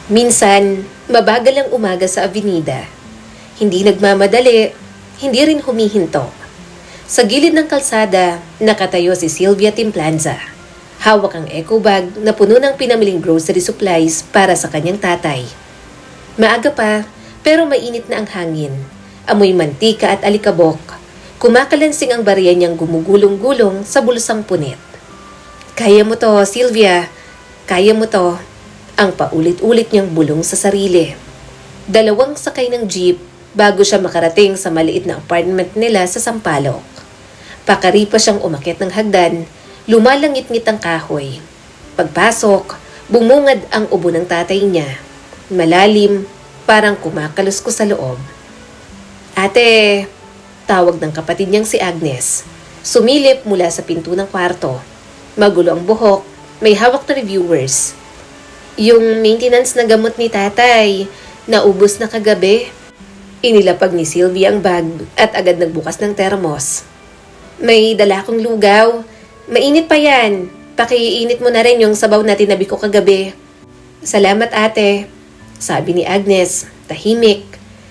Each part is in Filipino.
Minsan, mabagal ang umaga sa avenida. Hindi nagmamadali, hindi rin humihinto. Sa gilid ng kalsada, nakatayo si Sylvia Timplanza. Hawak ang eco bag na puno ng pinamiling grocery supplies para sa kanyang tatay. Maaga pa, pero mainit na ang hangin. Amoy mantika at alikabok. Kumakalansing ang barya niyang gumugulong-gulong sa bulsang punit. Kaya mo to, Sylvia. Kaya mo to. Ang paulit-ulit niyang bulong sa sarili. 2 sakay ng jeep bago siya makarating sa maliit na apartment nila sa Sampaloc. Pakaripa siyang umakyat ng hagdan, lumalangit-ngit ang kahoy. Pagpasok, bumungad ang ubo ng tatay niya. Malalim, parang kumakaluskos sa loob. Ate, tawag ng kapatid niyang si Agnes. Sumilip mula sa pinto ng kwarto. Magulo ang buhok, may hawak na reviewers. Yung maintenance na gamot ni tatay, naubos na kagabi. Inilapag ni Sylvia ang bag at agad nagbukas ng termos. May dala akong lugaw. Mainit pa yan. Pakiinit mo na rin yung sabaw na tinabi ko kagabi. Salamat ate, sabi ni Agnes, tahimik.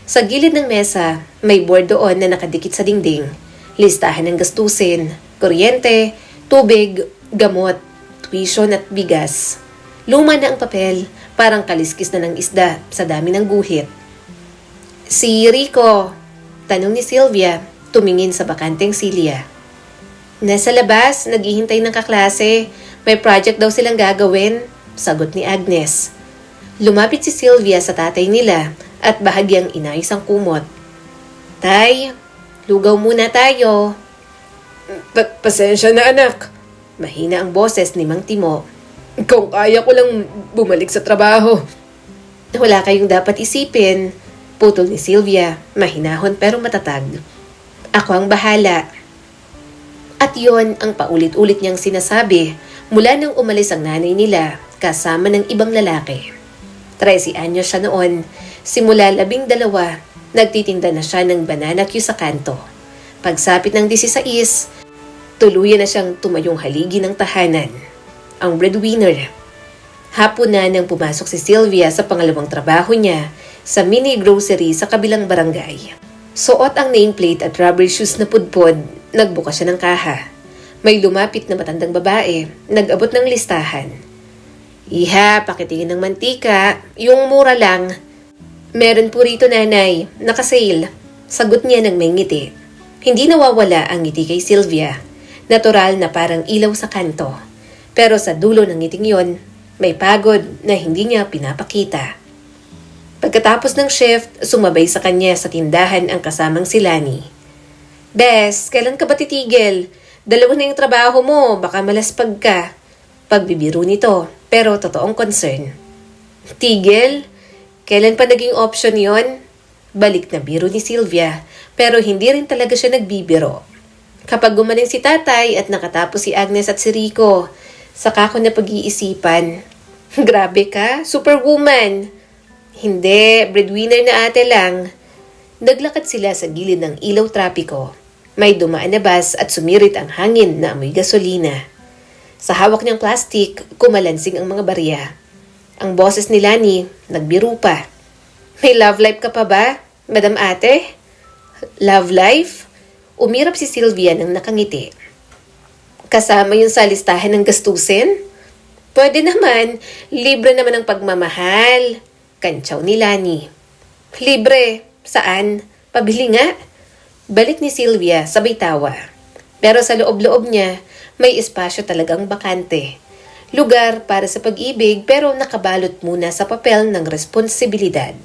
Sa gilid ng mesa, may board doon na nakadikit sa dingding. Listahan ng gastusin, kuryente, tubig, gamot, tuition at bigas. Luma na ang papel, parang kaliskis na ng isda sa dami ng guhit. Si Rico, tanong ni Sylvia, tumingin sa bakanteng silya. Nasa labas, naghihintay ng kaklase. May project daw silang gagawin, sagot ni Agnes. Lumapit si Sylvia sa tatay nila at bahagyang inayos ang kumot. Tay, lugaw muna tayo. Pasensya na anak. Mahina ang boses ni Mang Timo. Kung kaya ko lang bumalik sa trabaho. Wala kayong dapat isipin, putol ni Sylvia, mahinahon pero matatag. Ako ang bahala. At yon ang paulit-ulit niyang sinasabi mula nang umalis ang nanay nila kasama ng ibang lalaki. 13 anyos siya noon, simula 12, nagtitinda na siya ng banana Q sa kanto. Pagsapit ng 16, tuluyan na siyang tumayong haligi ng tahanan. Ang breadwinner. Hapon na nang pumasok si Sylvia sa pangalawang trabaho niya sa mini grocery sa kabilang barangay. Suot ang nameplate at rubber shoes na pudpod, nagbukas siya ng kaha. May lumapit na matandang babae, nag-abot ng listahan. Iha, pakitingin ng mantika, yung mura lang. Meron po rito nanay, nakasale. Sagot niya ng may ngiti. Hindi nawawala ang ngiti kay Sylvia. Natural na parang ilaw sa kanto. Pero sa dulo ng ngiting yon, may pagod na hindi niya pinapakita. Pagkatapos ng shift, sumabay sa kanya sa tindahan ang kasamang si Lani. Bes, kailan ka ba titigil? 2 na yung trabaho mo, baka malaspag ka. Pagbibiro nito, pero totoong concern. Tigil? Kailan pa naging option yon? Balik na biro ni Sylvia, pero hindi rin talaga siya nagbibiro. Kapag gumaling si tatay at nakatapos si Agnes at si Rico, saka ko na pag-iisipan. Grabe ka, superwoman. Hindi, breadwinner na ate lang. Naglakad sila sa gilid ng ilaw trapiko. May dumaan na bus at sumirit ang hangin na amoy gasolina. Sa hawak niyang plastik, kumalansing ang mga barya. Ang boses ni Lani, nagbiro pa. May love life ka pa ba, Madam Ate? Love life? Umirap si Sylvia nang nakangiti. Kasama yun sa listahan ng gastusin? Pwede naman, libre naman ang pagmamahal. Kantsaw ni Lani. Libre? Saan? Pabili nga. Balik ni Sylvia sabay tawa. Pero sa loob-loob niya, may espasyo talagang bakante. Lugar para sa pag-ibig pero nakabalot muna sa papel ng responsibilidad.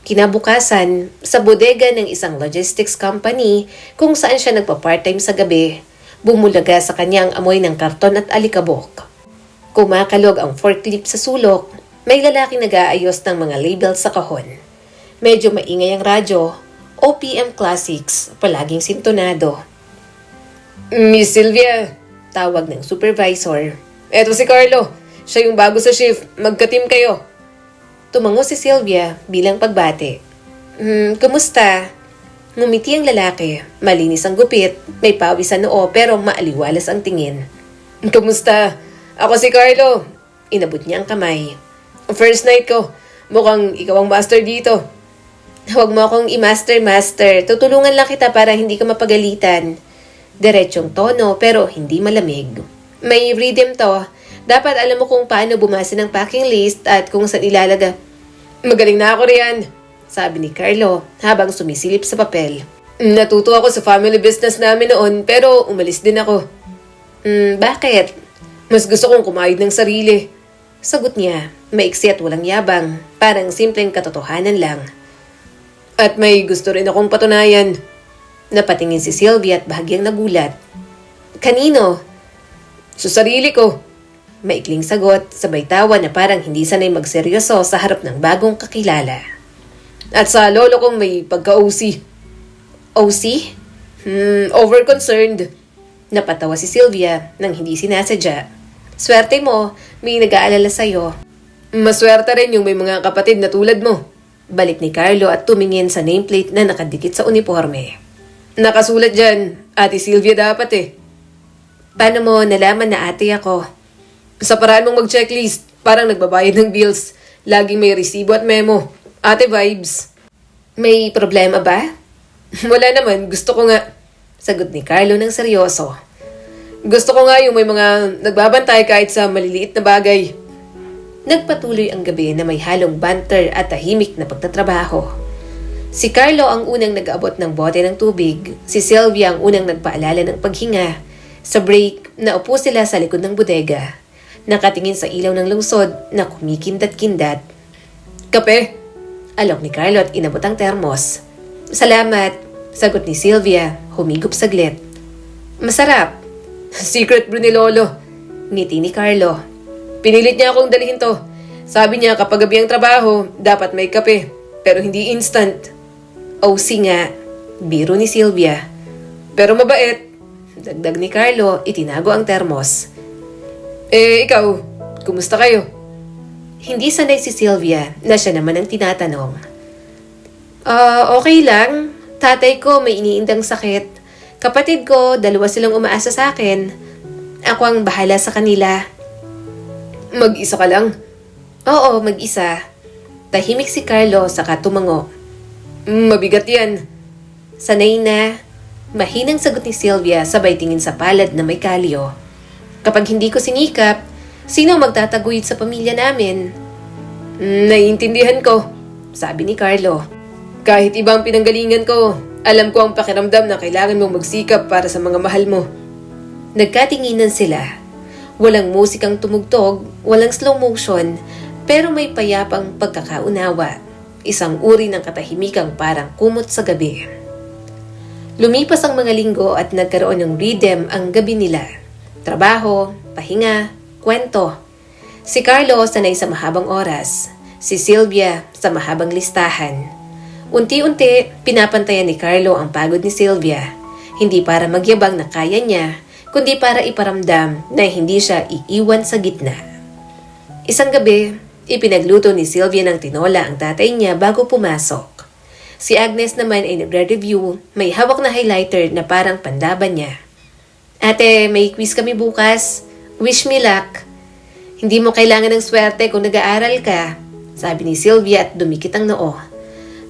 Kinabukasan, sa bodega ng isang logistics company kung saan siya nagpa-part-time sa gabi, bumulaga sa kanyang amoy ng karton at alikabok. Kumakalog ang forklift sa sulok, may lalaking nag-aayos ng mga labels sa kahon. Medyo maingay ang radyo, OPM Classics, palaging sintonado. Miss Sylvia, Tawag ng supervisor. eto si Carlo. Siya yung bago sa shift. Magka-team kayo. Tumango si Sylvia bilang pagbati. Kumusta? Ngumiti ang lalaki. Malinis ang gupit, may pawis sa noo pero maaliwalas ang tingin. Kumusta? Ako si Carlo. Inabot niya ang kamay. First night ko. Mukhang ikaw ang master dito. Huwag mo akong i-master. Tutulungan lang kita para hindi ka mapagalitan. Diretsyong tono pero hindi malamig. May rhythm to. Dapat alam mo kung paano bumasa ng packing list at kung saan ilalaga. Magaling na ako riyan. Sabi ni Carlo habang sumisilip sa papel. Natuto ako sa family business namin noon pero umalis din ako. Bakit? Mas gusto kong kumayod ng sarili. Sagot niya, maiksi at walang yabang, parang simpleng katotohanan lang. At may gusto rin akong patunayan. Napatingin si Sylvia at bahagyang nagulat. Kanino? Sa sarili ko. Maikling sagot, sabay tawa na parang hindi sanay magseryoso sa harap ng bagong kakilala. At sa lolo kong may pagka-OC. OC? Over-concerned. Napatawa si Sylvia nang hindi sinasadya. Swerte mo, may nag-aalala sa'yo. Maswerte rin yung may mga kapatid na tulad mo. Balik ni Carlo at tumingin sa nameplate na nakadikit sa uniforme. Nakasulat dyan, Ate Sylvia dapat eh. Paano mo nalaman na ate ako? Sa paraan mong mag-checklist, parang nagbabayad ng bills. Laging may resibo at memo. Ate vibes. May problema ba? Wala naman, gusto ko nga. Sagot ni Carlo ng seryoso. Gusto ko nga yung may mga nagbabantay kahit sa maliliit na bagay. Nagpatuloy ang gabi na may halong banter at tahimik na pagtatrabaho. Si Carlo ang unang nag-abot ng bote ng tubig. Si Sylvia ang unang nagpaalala ng paghinga. Sa break, naupo sila sa likod ng bodega. Nakatingin sa ilaw ng lungsod na kumikindat-kindat. Kape? Alok ni Carlo at inabot ang termos. Salamat, sagot ni Sylvia, humigop saglit. Masarap. Secret brew ni Lolo. Ngiti ni Carlo. Pinilit niya akong dalhin to. Sabi niya kapag gabi ang trabaho, dapat may kape. Pero hindi instant. OC nga. Biro ni Sylvia. Pero mabait. Dagdag ni Carlo, itinago ang termos. Ikaw, kumusta kayo? Hindi sanay si Sylvia na siya naman ang tinatanong. Okay lang. Tatay ko may iniindang sakit. Kapatid ko, 2 silang umaasa sa akin. Ako ang bahala sa kanila. Mag-isa ka lang? Oo, mag-isa. Tahimik si Carlo saka tumango. Mabigat yan. Sanay na. Mahinang sagot ni Sylvia sabay tingin sa palad na may kalyo. Kapag hindi ko sinikap, sino magtataguyod sa pamilya namin? Naiintindihan ko, sabi ni Carlo. Kahit ibang pinanggalingan ko, alam ko ang pakiramdam na kailangan mong magsikap para sa mga mahal mo. Nagkatinginan sila. Walang musikang tumugtog, walang slow motion, pero may payapang pagkakaunawa. Isang uri ng katahimikang parang kumot sa gabi. Lumipas ang mga linggo at nagkaroon ng rhythm ang gabi nila. Trabaho, pahinga, kwento. Si Carlo sanay sa mahabang oras. Si Sylvia sa mahabang listahan. Unti-unti, pinapantayan ni Carlo ang pagod ni Sylvia. Hindi para magyabang na kaya niya, kundi para iparamdam na hindi siya iiwan sa gitna. Isang gabi, ipinagluto ni Sylvia ng tinola ang tatay niya bago pumasok. Si Agnes naman ay nagre-review, may hawak na highlighter na parang pandaban niya. Ate, may quiz kami bukas. Wish me luck. Hindi mo kailangan ng swerte kung nag-aaral ka, sabi ni Sylvia at dumikit ang noo.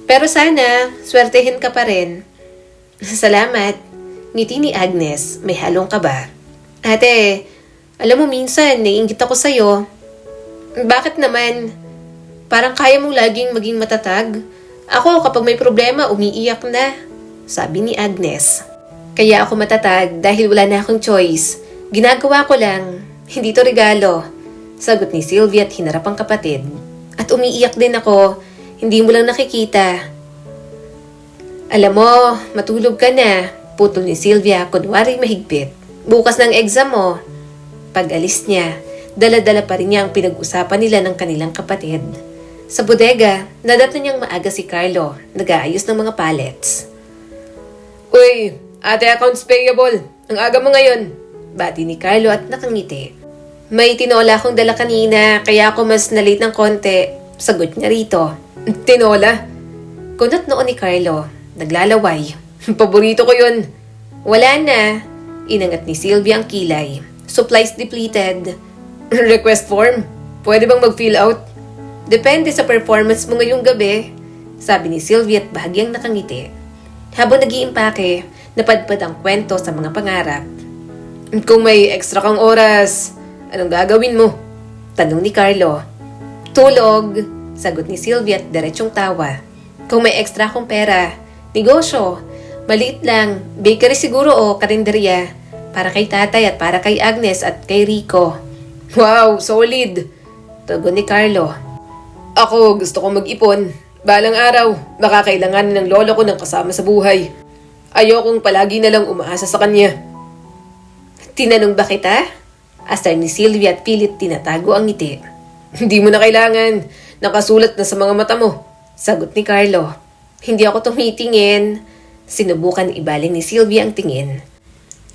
Pero sana, swertehin ka pa rin. Salamat. Ngiti ni Agnes, may halong kaba. Ate, alam mo minsan, naiinggit ako sa'yo. Bakit naman? Parang kaya mong laging maging matatag. Ako, kapag may problema, umiiyak na, sabi ni Agnes. Kaya ako matatag dahil wala na akong choice. Ginagawa ko lang. Hindi to regalo. Sagot ni Sylvia at hinarap ang kapatid. At umiiyak din ako. Hindi mo lang nakikita. Alam mo, matulog ka na. Putol ni Sylvia, kunwari mahigpit. Bukas ng exam mo. Pag-alis niya, dala-dala pa rin niya ang pinag-usapan nila ng kanilang kapatid. Sa bodega, nadato niyang maaga si Carlo, nag-aayos ng mga pallets. Uy, ate accounts payable. Ang aga mo ngayon. Bati ni Carlo at nakangiti. May tinola akong dala kanina, kaya ako mas na-late ng konti. Sagot niya rito. Tinola? Kunot noon ni Carlo, naglalaway. Paborito ko yun. Wala na. Inangat ni Sylvia ang kilay. Supplies depleted. Request form? Pwede bang mag-fill out? Depende sa performance mo ngayong gabi, sabi ni Sylvia at bahagyang nakangiti. Habang nag-iimpake, napadpad ang kwento sa mga pangarap. Kung may extra kang oras, anong gagawin mo? Tanong ni Carlo. Tulog, sagot ni Sylvia at diretsong tawa. Kung may extra akong pera, negosyo, maliit lang, bakery siguro o karinderya, para kay tatay at para kay Agnes at kay Rico. Wow, solid! Tugon ni Carlo. Ako gusto kong mag-ipon. Balang araw, baka kailanganin ng lolo ko ng kasama sa buhay. Ayokong palagi na lang umaasa sa kanya. Tinanong ba kita? Asar ni Sylvia at pilit tinatago ang ngiti. Hindi mo na kailangan. Nakasulat na sa mga mata mo. Sagot ni Carlo. Hindi ako tumitingin. Sinubukan ibaling ni Sylvia ang tingin.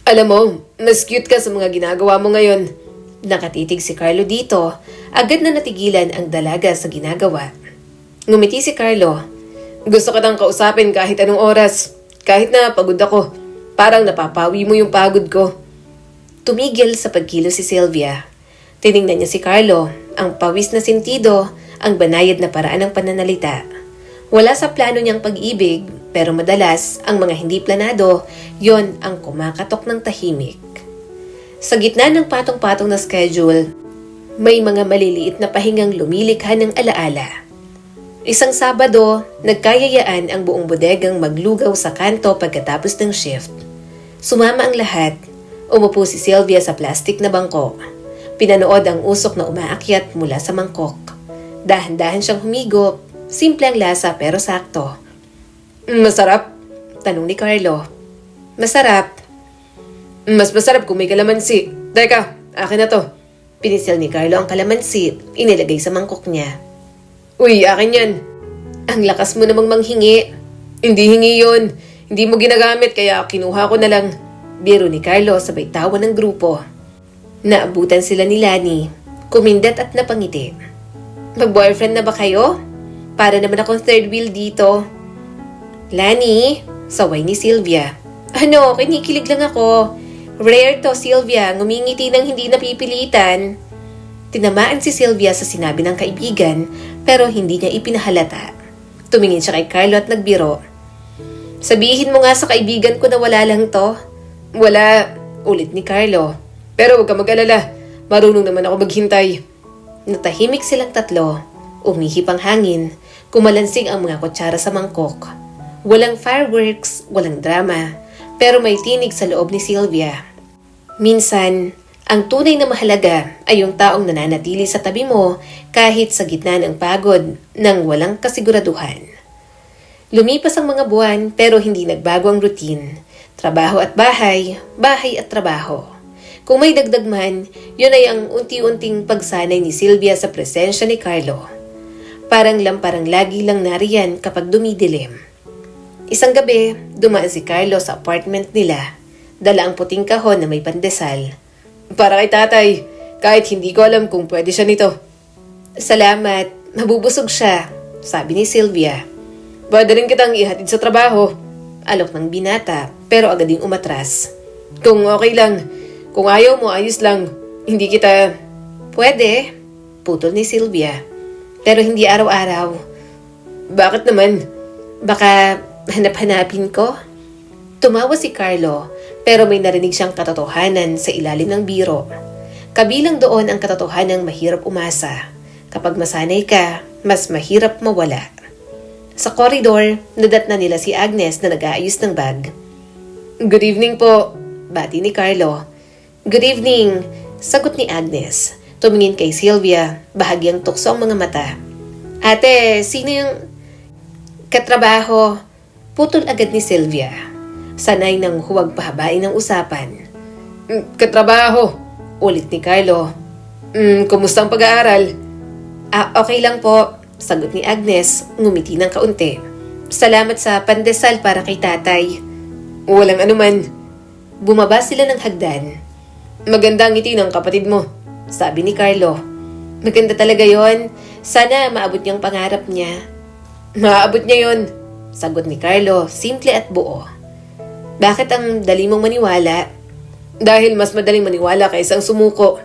Alam mo, mas cute ka sa mga ginagawa mo ngayon. Nakatitig si Carlo dito. Agad na natigilan ang dalaga sa ginagawa. Ngumiti si Carlo. Gusto kitang kausapin kahit anong oras. Kahit na pagod ako. Parang napapawi mo yung pagod ko. Tumigil sa pagkilo si Sylvia. Tiningnan niya si Carlo, ang pawis na sentido, ang banayad na paraan ng pananalita. Wala sa plano niyang pag-ibig, pero madalas, ang mga hindi planado, yon ang kumakatok ng tahimik. Sa gitna ng patong-patong na schedule, may mga maliliit na pahingang lumilikha ng alaala. Isang Sabado, nagkayayaan ang buong bodegang maglugaw sa kanto pagkatapos ng shift. Sumama ang lahat. Umupo si Sylvia sa plastik na bangko. Pinanood ang usok na umaakyat mula sa mangkok. Dahan-dahan siyang humigop. Simple ang lasa pero sakto. Masarap? Tanong ni Carlo. Masarap. Mas masarap kung may kalamansi. Teka, akin na to. Pinisil ni Carlo ang kalamansi. Inilagay sa mangkok niya. Uy, akin yan. Ang lakas mo namang manghingi. Hindi hingi yun. Hindi mo ginagamit kaya kinuha ko na lang. Biro ni Carlo sabay tawa ng grupo. Naabutan sila ni Lani. Kumindat at napangiti. Mag-boyfriend na ba kayo? Para naman akong third wheel dito. Lani, saway ni Sylvia. Ano, kinikilig lang ako. Rare to, Sylvia. Ngumingiti ng hindi napipilitan. Tinamaan si Sylvia sa sinabi ng kaibigan pero hindi niya ipinahalata. Tumingin siya kay Carlo at nagbiro. Sabihin mo nga sa kaibigan ko na wala lang to. Wala, Ulit ni Carlo. pero huwag ka mag-alala. Marunong naman ako maghintay. Natahimik silang tatlo. Umihip ang hangin. Kumalansing ang mga kutsara sa mangkok. Walang fireworks, walang drama. Pero may tinig sa loob ni Sylvia. Minsan, ang tunay na mahalaga ay yung taong nananatili sa tabi mo kahit sa gitna ng pagod ng walang kasiguraduhan. Lumipas ang mga buwan pero hindi nagbago ang routine. Trabaho at bahay, bahay at trabaho. Kung may dagdag man, yun ay ang unti-unting pagsanay ni Sylvia sa presensya ni Carlo. Parang lamparang lagi lang nariyan kapag dumidilim. Isang gabi, dumaan si Carlo sa apartment nila. Dala ang puting kahon na may pandesal. Para kay tatay, kahit hindi ko alam kung pwede siya nito. Salamat, mabubusog siya, sabi ni Sylvia. Pwede rin kitang ihatid sa trabaho. Alok ng binata, pero agad ding umatras. Kung okay lang, kung ayaw mo, ayos lang. Hindi kita... Pwede, putol ni Sylvia. Pero hindi araw-araw. Bakit naman? Baka hanap-hanapin ko? Tumawa si Carlo, pero may narinig siyang katotohanan sa ilalim ng biro. Kabilang doon ang katotohanang mahirap umasa. Kapag masanay ka, mas mahirap mawala. Sa koridor, nadat na nila si Agnes na nag-aayos ng bag. Good evening po. Bati ni Carlo. Good evening, sagot ni Agnes. Tumingin kay Sylvia, bahagyang tukso ang mga mata. Ate, sino yung katrabaho? Putol agad ni Sylvia. Sanay nang huwag pahabain ng usapan. Katrabaho. Ulit ni Carlo. Kumusta ang pag-aaral? Okay lang po, sagot ni Agnes, ngumiti ng kaunti. Salamat sa pandesal para kay tatay. Walang anuman. Bumaba sila ng hagdan. Maganda ang ngiti ng kapatid mo, sabi ni Carlo. Maganda talaga yon. Sana maabot niyang pangarap niya. Maaabot niya yon, sagot ni Carlo, simple at buo. Bakit ang dali mong maniwala? Dahil mas madaling maniwala kaysa ang sumuko.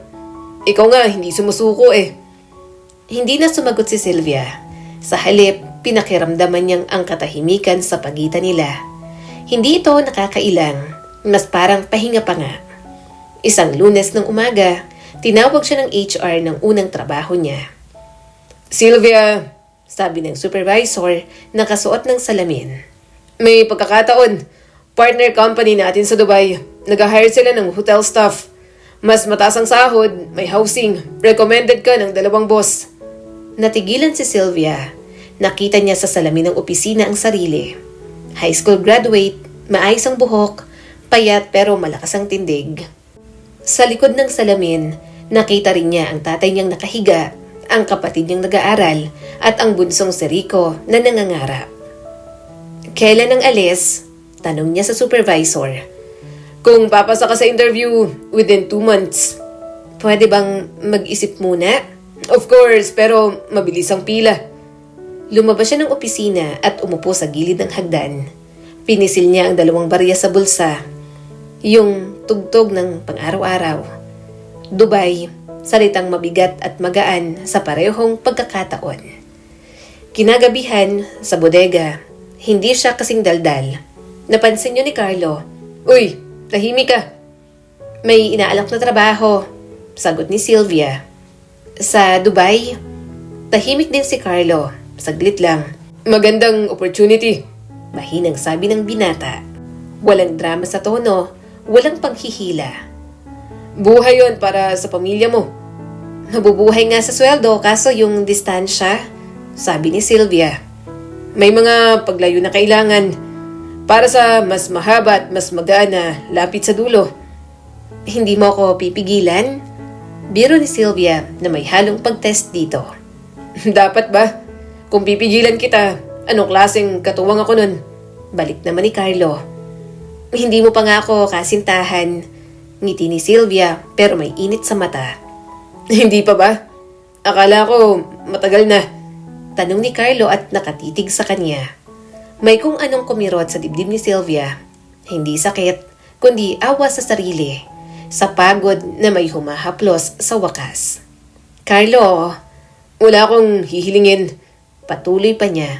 Ikaw nga, hindi sumusuko eh. Hindi na sumagot si Sylvia. Sa halip, pinakiramdaman niyang ang katahimikan sa pagitan nila. Hindi ito nakakailang, mas parang pahinga pa nga. Isang Lunes ng umaga, tinawag siya ng HR ng unang trabaho niya. Sylvia, Sabi ng supervisor, nakasuot ng salamin. may pagkakataon. Partner company natin sa Dubai. Nag-hire sila ng hotel staff. Mas mataas ang sahod, may housing. Recommended ka ng 2 boss. Natigilan si Sylvia. Nakita niya sa salamin ng opisina ang sarili. High school graduate, maayos ang buhok, payat pero malakas ang tindig. Sa likod ng salamin, nakita rin niya ang tatay niyang nakahiga, ang kapatid niyang nag-aaral, at ang bunsong si Rico na nangangarap. Kailan ang alis? Tanong niya sa supervisor. Kung papasa ka sa interview within 2 months. Pwede bang mag-isip muna? Of course, pero mabilis ang pila. Lumabas siya ng opisina at umupo sa gilid ng hagdan. Pinisil niya ang 2 barya sa bulsa. Yung tugtog ng pang-araw-araw. Dubai, salitang mabigat at magaan sa parehong pagkakataon. Kinagabihan, sa bodega, hindi siya kasing daldal. Napansin niyo ni Carlo. Uy, tahimik ka. May inaalok na trabaho, sagot ni Sylvia. Sa Dubai, tahimik din si Carlo. Saglit lang. Magandang opportunity. Mahinang sabi ng binata. Walang drama sa tono, walang panghihila. Buhay yon para sa pamilya mo. Nabubuhay nga sa sweldo kaso yung distansya, sabi ni Sylvia. May mga paglayo na kailangan para sa mas mahaba at mas magaan na lapit sa dulo. Hindi mo ako pipigilan? Biro ni Sylvia na may halong pagtest dito. Dapat ba? Kung pipigilan kita, anong klaseng katuwang ako nun? Balik naman ni Carlo. Hindi mo pa nga ako kasintahan. Ngiti ni Sylvia pero may init sa mata. Hindi pa ba? Akala ko matagal na. Tanong ni Carlo at nakatitig sa kanya. May kung anong kumirot sa dibdib ni Sylvia. Hindi sakit, kundi awa sa sarili. Sa pagod na may humahaplos sa wakas. Carlo, Wala akong hihilingin. patuloy pa niya.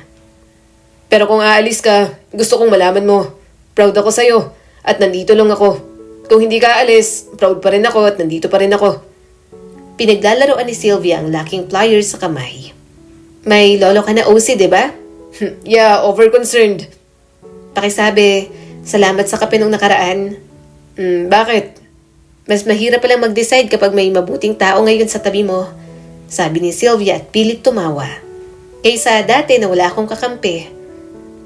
Pero kung aalis ka, gusto kong malaman mo. Proud ako sa'yo at nandito lang ako. Kung hindi ka aalis, proud pa rin ako at nandito pa rin ako. Pinaglalaroan ni Sylvia ang laking pliers sa kamay. May lolo ka na OC, di ba? Yeah, over-concerned. Pakisabi, salamat sa kape nung nakaraan. Bakit? Mas mahirap palang mag-decide kapag may mabuting tao ngayon sa tabi mo. Sabi ni Sylvia at pilit tumawa. Kaysa dati na wala akong kakampi.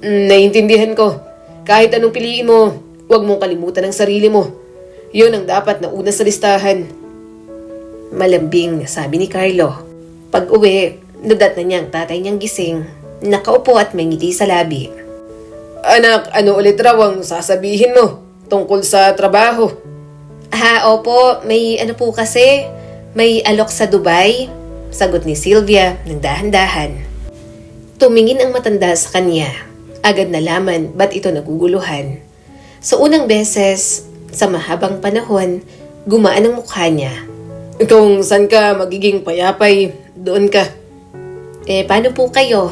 Naiintindihan ko. Kahit anong piliin mo, huwag mong kalimutan ang sarili mo. Yun ang dapat na una sa listahan. Malambing, sabi ni Carlo. Pag uwi, nadat na niya ang tatay niyang gising. Nakaupo at may ngiti sa labi. Anak, ano ulit raw ang sasabihin mo tungkol sa trabaho? Opo, may ano po kasi, may alok sa Dubai. Sagot ni Sylvia ng dahan-dahan. Tumingin ang matanda sa kanya. Agad nalaman ba't ito naguguluhan. Sa unang beses, sa mahabang panahon, gumaan ang mukha niya. Kung saan ka magiging payapay, doon ka. Paano po kayo?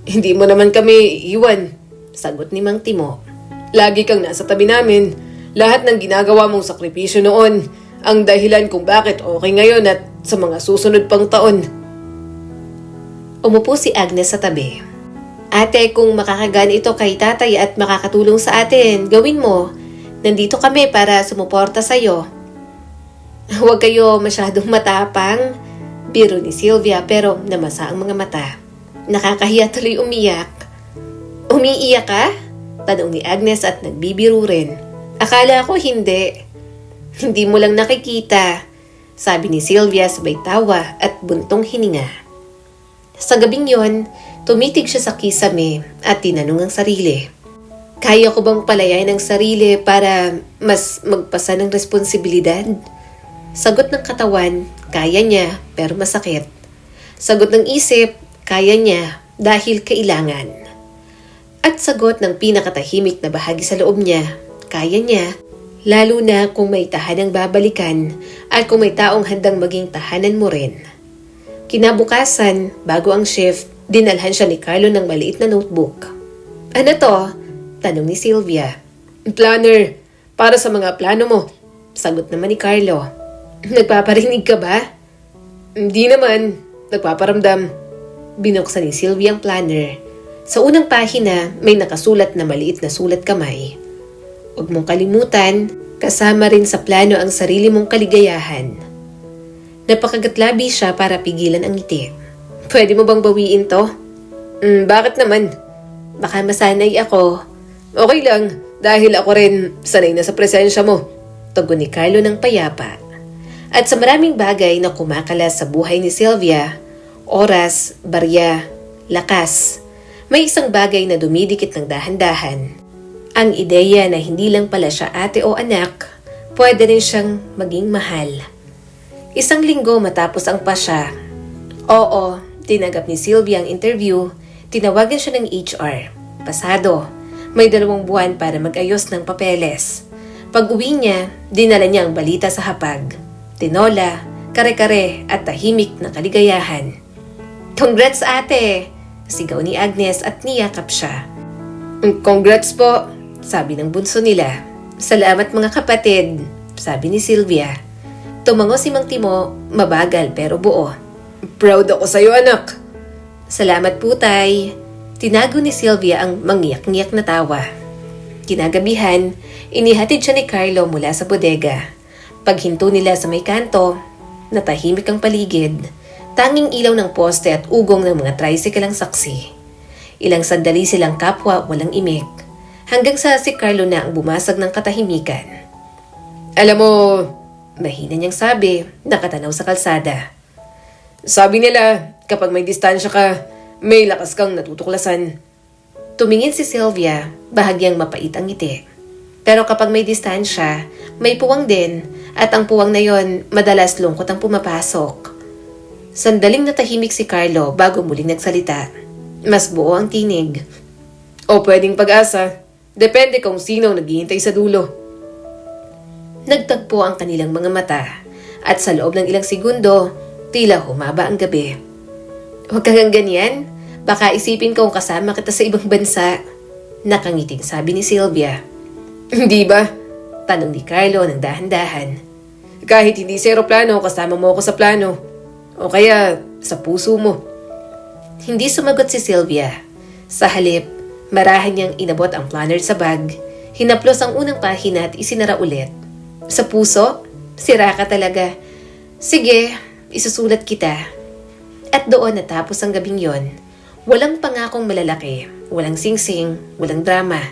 Hindi mo naman kami iwan. Sagot ni Mang Timo. Lagi kang nasa tabi namin. Lahat ng ginagawa mong sakripisyo noon, ang dahilan kung bakit okay ngayon at sa mga susunod pang taon. Umupo si Agnes sa tabi. Ate, kung makakagaan ito kay tatay at makakatulong sa atin, gawin mo. Nandito kami para sumuporta sa'yo. Huwag kayo masyadong matapang. Biro ni Sylvia pero namasa ang mga mata. Nakakahiya tuloy umiyak. Umiiyak ka? Tanong ni Agnes at nagbibiro rin. Akala ko hindi. Hindi mo lang nakikita. Sabi ni Sylvia sabay tawa at buntong hininga. Sa gabing yon, tumitig siya sa kisame at tinanong ang sarili. Kaya ko bang palayain ang sarili para mas magpasa ng responsibilidad? Sagot ng katawan, kaya niya pero masakit. Sagot ng isip, kaya niya dahil kailangan. At sagot ng pinakatahimik na bahagi sa loob niya, kaya niya, lalo na kung may tahanang babalikan at kung may taong handang maging tahanan mo rin. Kinabukasan, bago ang shift, dinalhan siya ni Carlo ng maliit na notebook. Ano to? Tanong ni Sylvia. Planner, para sa mga plano mo. Sagot naman ni Carlo. Nagpaparinig ka ba? Hindi naman, nagpaparamdam. Binuksan ni Sylvia ang planner. Sa unang pahina, may nakasulat na maliit na sulat kamay. Huwag mong kalimutan, kasama rin sa plano ang sarili mong kaligayahan. Napakagatlabi siya para pigilan ang ngiti. Pwede mo bang bawiin to? Bakit naman? Baka masanay ako. Okay lang, dahil ako rin sanay na sa presensya mo. Tugon ni Carlo ng payapa. At sa maraming bagay na kumakalas sa buhay ni Sylvia, oras, barya, lakas, may isang bagay na dumidikit ng dahan-dahan. Ang ideya na hindi lang pala siya ate o anak, pwede rin siyang maging mahal. Isang linggo matapos ang pasya. Oo, tinanggap ni Sylvia ang interview, tinawagan siya ng HR. Pasado, may 2 buwan para mag-ayos ng papeles. Pag-uwi niya, dinala niya ang balita sa hapag. Tinola, kare-kare at tahimik na kaligayahan. Congrats ate! Sigaw ni Agnes at niyakap siya. Congrats po, sabi ng bunso nila. Salamat mga kapatid, sabi ni Sylvia. Tumango si Mang Timo, mabagal pero buo. Proud ako sa'yo anak. Salamat po tay. Tinago ni Sylvia ang mangyak-ngyak na tawa. Kinagabihan, inihatid siya ni Carlo mula sa bodega. Paghinto nila sa may kanto, natahimik ang paligid. Tanging ilaw ng poste at ugong ng mga tricycle ang saksi. Ilang sandali silang kapwa walang imik, hanggang sa si Carlo na ang bumasag ng katahimikan. Alam mo, mahina niyang sabi, nakatanaw sa kalsada. Sabi nila, kapag may distansya ka, may lakas kang natutuklasan. Tumingin si Sylvia, bahagyang mapait ang ngiti. Pero kapag may distansya, may puwang din, at ang puwang na yon madalas lungkot ang pumapasok. Sandaling natahimik si Carlo bago muling nagsalita. Mas buo ang tinig. O pwedeng pag-asa. Depende kung sino ang naghihintay sa dulo. Nagtagpo ang kanilang mga mata. At sa loob ng ilang segundo, tila humaba ang gabi. Huwag kang ganyan. Baka isipin kong kasama kita sa ibang bansa. Nakangiting sabi ni Sylvia. Hindi ba? Tanong ni Carlo ng dahan-dahan. Kahit hindi sa aeroplano, kasama mo ako sa plano. O kaya, sa puso mo. Hindi sumagot si Sylvia. Sa halip, marahan niyang inabot ang planner sa bag, hinaplos ang unang pahina at isinara ulit. Sa puso? Sira ka talaga. Sige, isusulat kita. At doon natapos ang gabing yon. Walang pangakong malalaki, walang singsing, walang drama.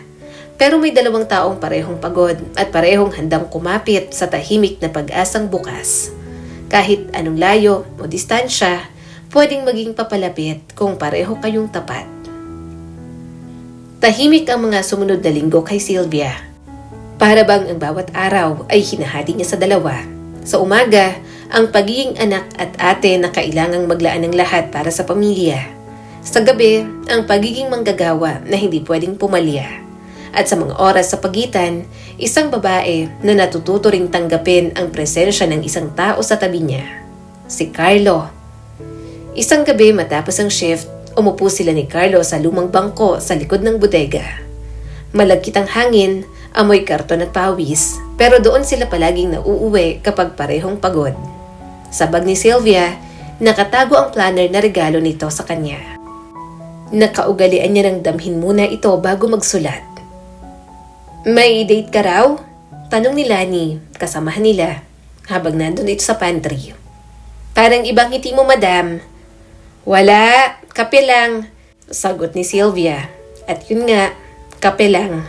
Pero may 2 taong parehong pagod at parehong handang kumapit sa tahimik na pag-asang bukas. Kahit anong layo o distansya, pwedeng maging papalapit kung pareho kayong tapat. Tahimik ang mga sumunod na linggo kay Sylvia. Para bang ang bawat araw ay hinahati niya sa 2. Sa umaga, ang pagiging anak at ate na kailangang maglaan ng lahat para sa pamilya. Sa gabi, ang pagiging manggagawa na hindi pwedeng pumalya. At sa mga oras sa pagitan, isang babae na natututo ring tanggapin ang presensya ng isang tao sa tabi niya. Si Carlo. Isang gabi matapos ang shift, umupo sila ni Carlo sa lumang bangko sa likod ng bodega. Malagkit ang hangin, amoy karton at pawis, pero doon sila palaging nauuwi kapag parehong pagod. Sa bag ni Sylvia, nakatago ang planner na regalo nito sa kanya. Nakaugalian niya ng damhin muna ito bago magsulat. May date ka raw? Tanong ni Lani, kasamahan nila, habang nandun ito sa pantry. Parang ibang ngiti mo, madam. Wala, kape lang, sagot ni Sylvia. At yun nga, kape lang.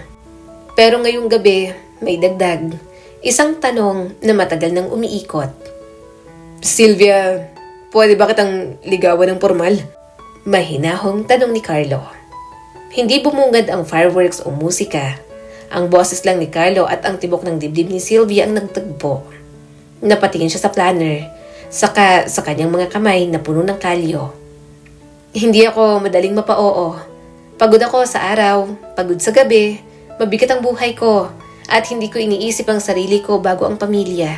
Pero ngayong gabi, may dagdag. Isang tanong na matagal nang umiikot. Sylvia, pwede ba kitang ligawan ng formal? Mahinahong tanong ni Carlo. Hindi bumungad ang fireworks o musika. Ang boses lang ni Carlo at ang tibok ng dibdib ni Sylvia ang nagtagpo. Napatingin siya sa planner, saka sa kanyang mga kamay na puno ng kalyo. Hindi ako madaling mapa-oo. Pagod ako sa araw, pagod sa gabi, mabigat ang buhay ko, at hindi ko iniisip ang sarili ko bago ang pamilya.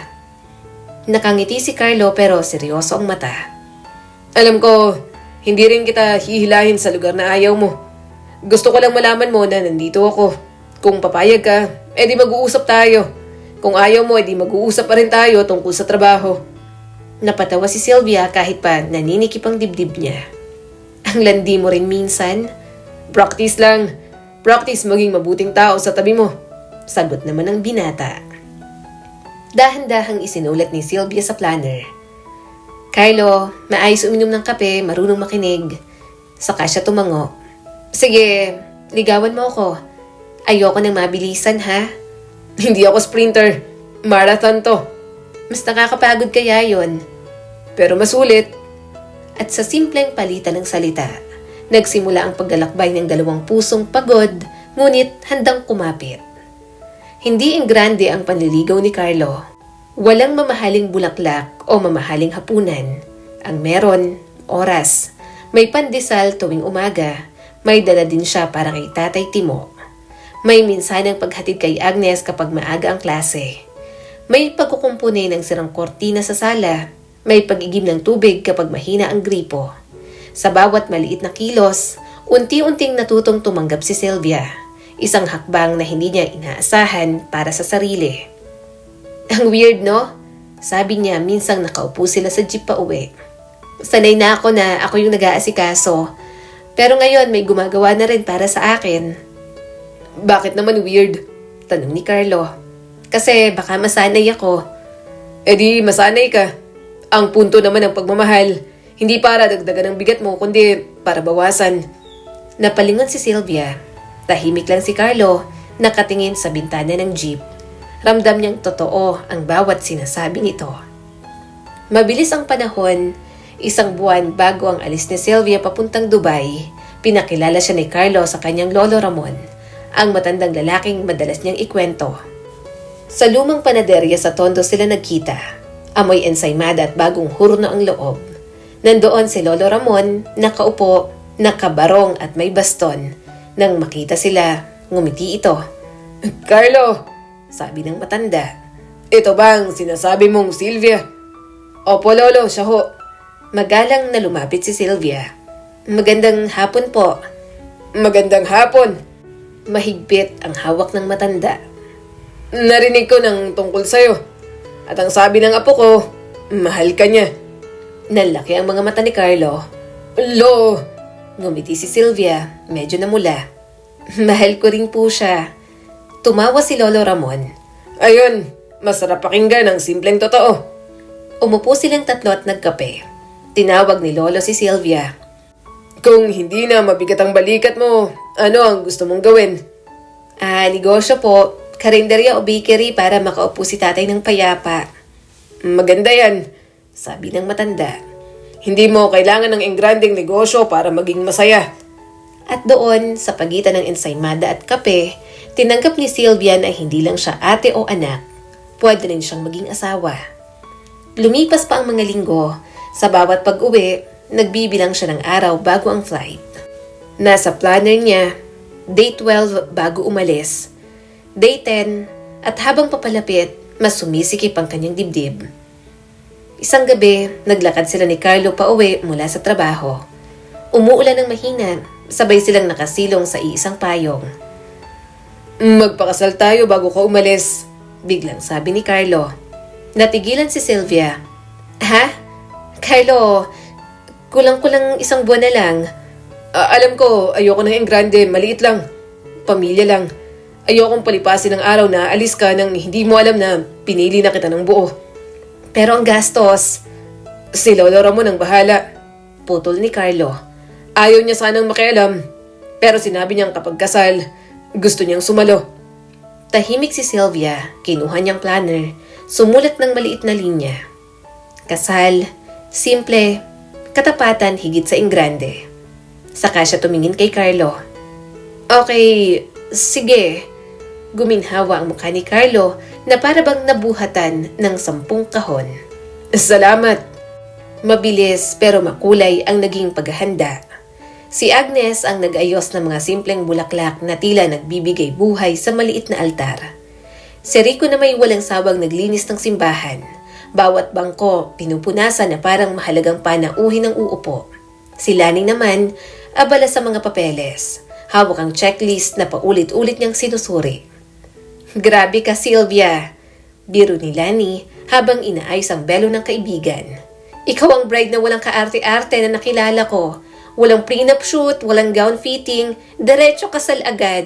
Nakangiti si Carlo pero seryoso ang mata. Alam ko, hindi rin kita hihilahin sa lugar na ayaw mo. Gusto ko lang malaman mo na nandito ako. Kung papayag ka, edi mag-uusap tayo. Kung ayaw mo, edi mag-uusap pa rin tayo tungkol sa trabaho. Napatawa si Sylvia kahit pa naninikip ang dibdib niya. Ang landi mo rin minsan. Practice lang. Practice maging mabuting tao sa tabi mo. Sagot naman ng binata. Dahan-dahang isinulat ni Sylvia sa planner. Carlo, maayos uminom ng kape, marunong makinig. Saka siya tumango. Sige, ligawan mo ako. Ayoko nang mabilisan ha. Hindi ako sprinter. Marathon to. Mas nakakapagod kaya yon. Pero masulit. At sa simpleng palitan ng salita, nagsimula ang paglalakbay ng dalawang pusong pagod, ngunit handang kumapit. Hindi ingrande ang panliligaw ni Carlo. Walang mamahaling bulaklak o mamahaling hapunan. Ang meron, oras. May pandesal tuwing umaga. May dala din siya para kay Tatay Timo. May minsanang paghatid kay Agnes kapag maaga ang klase. May pagkukumpuni ng sirang kortina sa sala. May pag-igib ng tubig kapag mahina ang gripo. Sa bawat maliit na kilos, unti-unting natutong tumanggap si Sylvia. Isang hakbang na hindi niya inaasahan para sa sarili. Ang weird, no? Sabi niya minsang nakaupo sila sa jeep pa uwi. Sanay na ako yung nag-aasikaso. Pero ngayon may gumagawa na rin para sa akin. Bakit naman weird? Tanong ni Carlo. Kasi baka masanay ako. E di masanay ka. Ang punto naman ng pagmamahal, hindi para dagdagan ng bigat mo, kundi para bawasan. Napalingon si Sylvia. Tahimik lang si Carlo, nakatingin sa bintana ng jeep. Ramdam niyang totoo ang bawat sinasabi nito. Mabilis ang panahon. Isang buwan bago ang alis ni Sylvia papuntang Dubai, pinakilala siya ni Carlo sa kanyang lolo Ramon, ang matandang lalaking madalas niyang ikwento. Sa lumang panaderya sa Tondo sila nagkita. Amoy ensaymada at bagong hurno ang loob. Nandoon si Lolo Ramon, nakaupo, nakabarong at may baston. Nang makita sila, ngumiti ito. Carlo, sabi ng matanda. Ito bang sinasabi mong Sylvia? Opo lolo, siya ho. Magalang na lumapit si Sylvia. Magandang hapon po. Magandang hapon. Mahigpit ang hawak ng matanda. Narinig ko ng tungkol sa'yo. At ang sabi ng apo ko, mahal ka niya. Nalaki ang mga mata ni Carlo. Lo! Ngumiti si Sylvia, medyo namula. Mahal ko rin po siya. Tumawa si Lolo Ramon. Ayun, masarap pakinggan ang simpleng totoo. Umupo silang tatlo at nagkape. Tinawag ni Lolo si Sylvia. Kung hindi na mabigat ang balikat mo, ano ang gusto mong gawin? Negosyo po. Karinderya o bakery para makaupo si tatay ng payapa. Maganda yan, sabi ng matanda. Hindi mo kailangan ng engranding negosyo para maging masaya. At doon, sa pagitan ng ensaymada at kape, tinanggap ni Sylvia na hindi lang siya ate o anak, pwede rin siyang maging asawa. Lumipas pa ang mga linggo, sa bawat pag-uwi, nagbibilang siya ng araw bago ang flight. Nasa planner niya, day 12 bago umalis, day 10, at habang papalapit, mas sumisikip ang kanyang dibdib. Isang gabi, naglakad sila ni Carlo pauwi mula sa trabaho. Umuulan ng mahina, sabay silang nakasilong sa iisang payong. Magpakasal tayo bago ka umalis, biglang sabi ni Carlo. Natigilan si Sylvia. Ha? Carlo, kulang-kulang isang buwan na lang. Alam ko, ayoko ng engrande, maliit lang. Pamilya lang. Ayokong palipasin ng araw na alis ka nang hindi mo alam na pinili na kita ng buo. Pero ang gastos. Si Lolo Ramon ang bahala. Putol ni Carlo. Ayaw niya sanang makialam. Pero sinabi niyang kapag kasal, gusto niyang sumalo. Tahimik si Sylvia, kinuha niyang planner, sumulat ng maliit na linya. Kasal, simple, katapatan higit sa engrande. Saka siya tumingin kay Carlo. Okay, sige. Guminhawa ang mukha ni Carlo na parabang nabuhatan ng 10 kahon. Salamat. Mabilis pero makulay ang naging paghahanda. Si Agnes ang nag-ayos ng mga simpleng bulaklak na tila nagbibigay buhay sa maliit na altar. Si Rico na may walang sawang naglinis ng simbahan, Bawat bangko pinupunasan na parang mahalagang panauhin ng uupo. Si Lani naman, abala sa mga papeles. Hawak ang checklist na paulit-ulit niyang sinusuri. Grabe ka, Sylvia. Biro ni Lani habang inaayos ang belo ng kaibigan. Ikaw ang bride na walang kaarte-arte na nakilala ko. Walang prenup shoot, walang gown fitting, diretso kasal agad.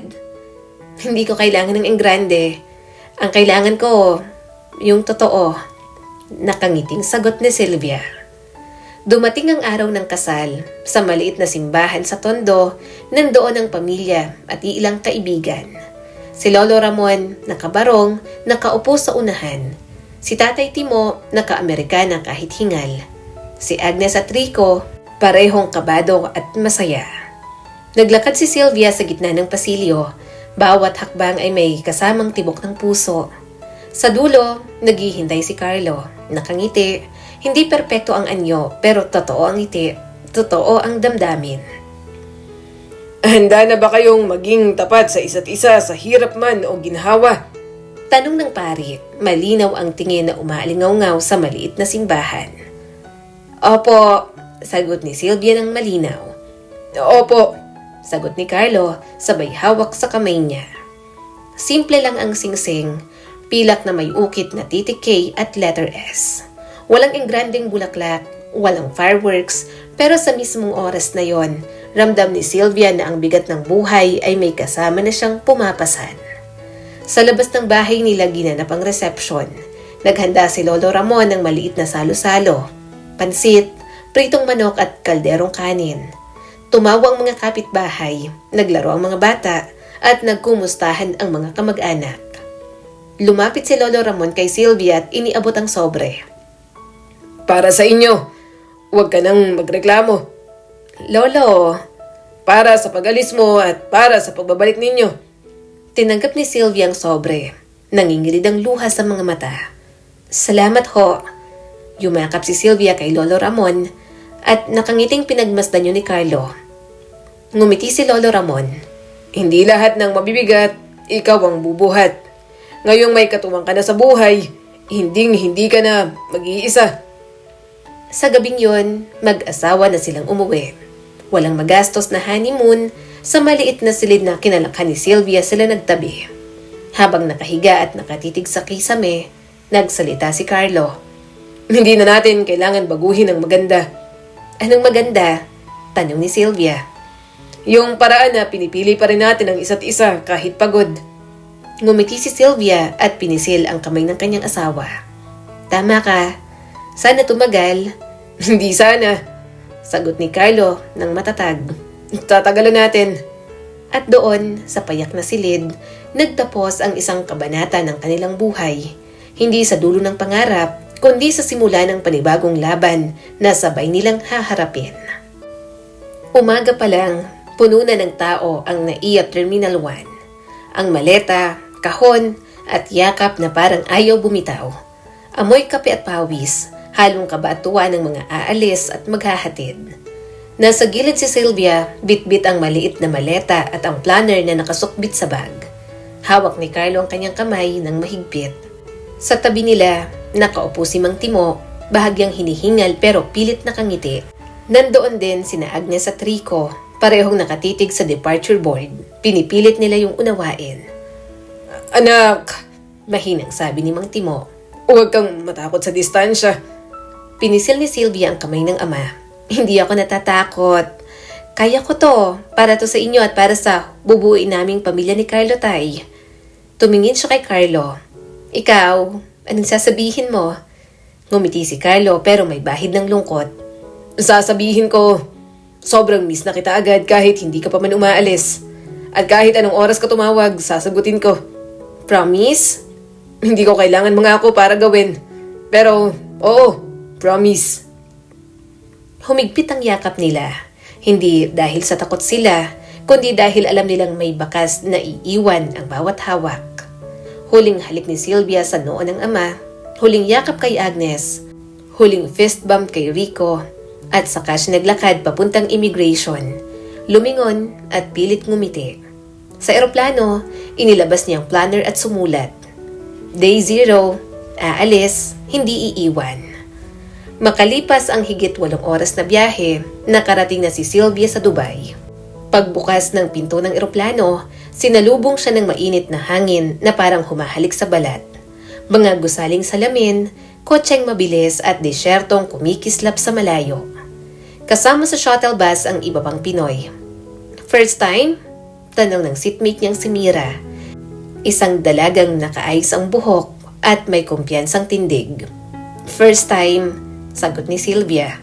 Hindi ko kailangan ng engrande. Ang kailangan ko, yung totoo. Nakangiting sagot ni Sylvia. Dumating ang araw ng kasal. Sa maliit na simbahan sa Tondo, nandoon ang pamilya at ilang kaibigan. Si Lolo Ramon, nakabarong, nakaupo sa unahan. Si Tatay Timo, naka-Amerikana kahit hingal. Si Agnes at Rico, parehong kabado at masaya. Naglakad si Sylvia sa gitna ng pasilyo. Bawat hakbang ay may kasamang tibok ng puso. Sa dulo, naghihintay si Carlo. Nakangiti, hindi perpekto ang anyo pero totoo ang ngiti, totoo ang damdamin. Handa na ba kayong maging tapat sa isa't isa sa hirap man o ginhawa? Tanong ng pari, malinaw ang tingin na umaalingaw-ngaw sa maliit na simbahan. Opo, sagot ni Sylvia ng malinaw. Opo, Sagot ni Carlo, sabay hawak sa kamay niya. Simple lang ang singsing, pilak na may ukit na titik K at letter S. Walang engranding bulaklak, walang fireworks, pero sa mismong oras na yon, ramdam ni Sylvia na ang bigat ng buhay ay may kasama na siyang pumapasan. Sa labas ng bahay nila ginanap ang reception. Naghanda si Lolo Ramon ng maliit na salo-salo, pansit, pritong manok at kalderong kanin. Tumawa ang mga kapitbahay, naglaro ang mga bata, at nagkumustahan ang mga kamag-anak. Lumapit si Lolo Ramon kay Sylvia at iniabot ang sobre. Para sa inyo, huwag ka nang magreklamo. Lolo, Para sa pag-alis mo at para sa pagbabalik ninyo. tinanggap ni Sylvia ang sobre. Nangingirid ang luha sa mga mata. Salamat ho. Yumakap si Sylvia kay Lolo Ramon at nakangiting pinagmasdan yun ni Carlo. Ngumiti si Lolo Ramon. Hindi lahat ng mabibigat, ikaw ang bubuhat. Ngayong may katuwang ka na sa buhay, hindi ka na mag-iisa. Sa gabing yon, mag-asawa na silang umuwi. Walang magastos na honeymoon, sa maliit na silid na kinalakhan ni Sylvia sila nagtabi. Habang nakahiga at nakatitig sa kisame, nagsalita si Carlo. Hindi na natin kailangan baguhin ang maganda. Anong maganda? Tanong ni Sylvia. Yung paraan na pinipili pa rin natin ang isa't isa kahit pagod. Ngumiti si Sylvia at pinisil ang kamay ng kanyang asawa. Tama ka. Sana tumagal. Hindi sana. Sagot ni Carlo ng matatag. Tatagalan natin. At doon, sa payak na silid, nagtapos ang isang kabanata ng kanilang buhay. Hindi sa dulo ng pangarap, kundi sa simula ng panibagong laban na sabay nilang haharapin. Umaga pa lang, puno na ng tao ang NAIA Terminal 1. Ang maleta, kahon, at yakap na parang ayaw bumitaw. Amoy kape at pawis, halong kaba at tuwa ng mga aalis at maghahatid. Nasa gilid si Sylvia, bit-bit ang maliit na maleta at ang planner na nakasukbit sa bag. Hawak ni Carlo ang kanyang kamay ng mahigpit. Sa tabi nila, nakaupo si Mang Timo, bahagyang hinihingal pero pilit nakangiti. Nandoon din sina Agnes at Rico, parehong nakatitig sa departure board. Pinipilit nila yung unawain. Anak, Mahinang sabi ni Mang Timo. huwag kang matakot sa distansya. Pinisil ni Sylvia ang kamay ng ama. Hindi ako natatakot. Kaya ko to, para to sa inyo at para sa bubuuin naming pamilya ni Carlo, tay. Tumingin siya kay Carlo. Ikaw, anong sasabihin mo? Ngumiti si Carlo pero may bahid ng lungkot. Sasabihin ko, sobrang miss na kita agad kahit hindi ka pa man umaalis. At kahit anong oras ka tumawag, sasagutin ko. Promise? Hindi ko kailangan mangako para gawin. Pero, oo, promise. Humigpit ang yakap nila. Hindi dahil sa takot sila, kundi dahil alam nilang may bakas na iiwan ang bawat hawak. Huling halik ni Sylvia sa noo ng ama, huling yakap kay Agnes, huling fist bump kay Rico, at saka siya naglakad papuntang immigration. Lumingon at pilit ngumiti. Sa eroplano, inilabas niya ang planner at sumulat. Day 0, Aalis, hindi iiwan. Makalipas ang higit 8 oras na biyahe, nakarating na si Sylvia sa Dubai. Pagbukas ng pinto ng eroplano, sinalubong siya ng mainit na hangin na parang humahalik sa balat. Mga gusaling salamin, kotseng mabilis at desyertong kumikislap sa malayo. Kasama sa shuttle bus ang iba pang Pinoy. First time? Tanong ng seatmate niyang si Mira. Isang dalagang nakaayos ang buhok at may kumpiyansang tindig. First time, sagot ni Sylvia.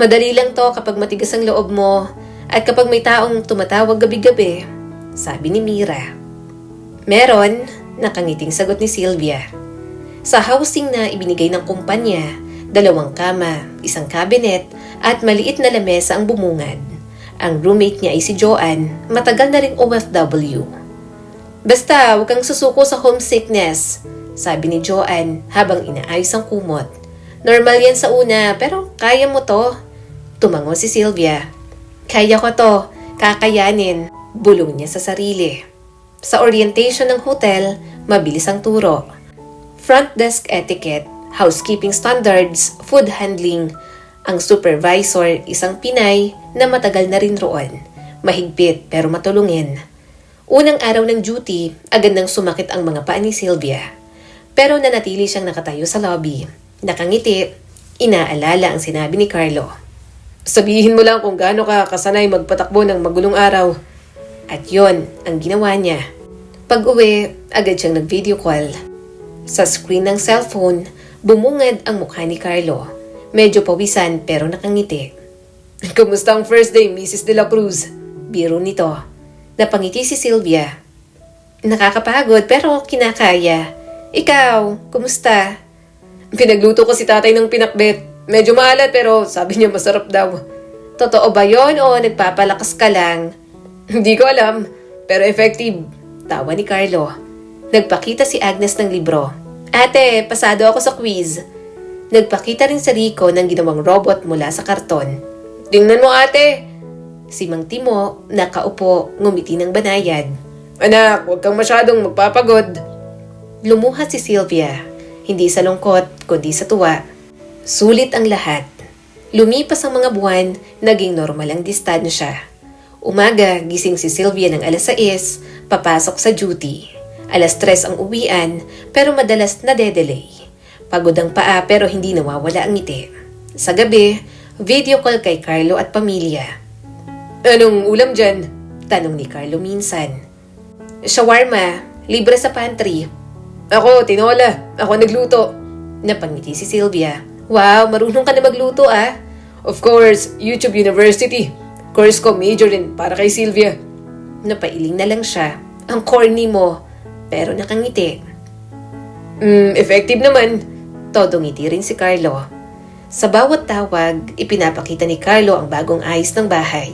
Madali lang to kapag matigas ang loob mo at kapag may taong tumatawag gabi-gabi, sabi ni Mira. Meron, nakangiting sagot ni Sylvia. Sa housing na ibinigay ng kumpanya, 2 kama, 1 cabinet at maliit na lamesa ang bumungad. Ang roommate niya ay si Joanne, matagal na ring OFW. Basta, huwag kang susuko sa homesickness, sabi ni Joanne habang inaayos ang kumot. Normal yan sa una, pero kaya mo to. Tumango si Sylvia. Kaya ko to, kakayanin, bulong niya sa sarili. Sa orientation ng hotel, mabilis ang turo. Front desk etiquette, housekeeping standards, food handling. Ang supervisor, isang Pinay na matagal na rin roon. Mahigpit pero matulungin. Unang araw ng duty, agad nang sumakit ang mga paa ni Sylvia. Pero nanatili siyang nakatayo sa lobby. Nakangiti, inaalala ang sinabi ni Carlo. Sabihin mo lang kung gaano ka kasanay magpatakbo ng magulong araw. At yon ang ginawa niya. Pag-uwi, agad siyang nag-video call. Sa screen ng cellphone, bumungad ang mukha ni Carlo. Medyo pawisan pero nakangiti. Kumusta ang first day, Mrs. De La Cruz? Biro nito. Napangiti si Sylvia. Nakakapagod pero kinakaya. Ikaw, kumusta? Pinagluto ko si tatay ng pinakbet. Medyo maalat pero sabi niya masarap daw. Totoo ba yon o nagpapalakas ka lang? Hindi ko alam, pero effective. Tawa ni Carlo. Nagpakita si Agnes ng libro. Ate, pasado ako sa quiz. Nagpakita rin si Rico ng ginawang robot mula sa karton. Tingnan mo ate! Si Mang Timo, nakaupo, ngumiti ng banayad. Anak, huwag kang masyadong magpapagod. Lumuha si Sylvia, hindi sa lungkot, kundi sa tuwa. Sulit ang lahat. Lumipas ang mga buwan, naging normal ang distansya. Umaga, gising si Sylvia ng 6:00, papasok sa duty. 3:00 ang uwian, pero madalas nade-delay. Pagod ang paa pero hindi nawawala ang ngiti. Sa gabi, video call kay Carlo at pamilya. Anong ulam dyan? Tanong ni Carlo minsan. Shawarma, libre sa pantry. Ako, tinola. Ako nagluto. Napangiti si Sylvia. Wow, marunong ka na magluto ah. Of course, YouTube University. Course ko major rin para kay Sylvia. Napailing na lang siya. Ang corny mo. Pero nakangiti. Effective naman. Todo ngiti rin si Carlo. Sa bawat tawag, ipinapakita ni Carlo ang bagong ayos ng bahay.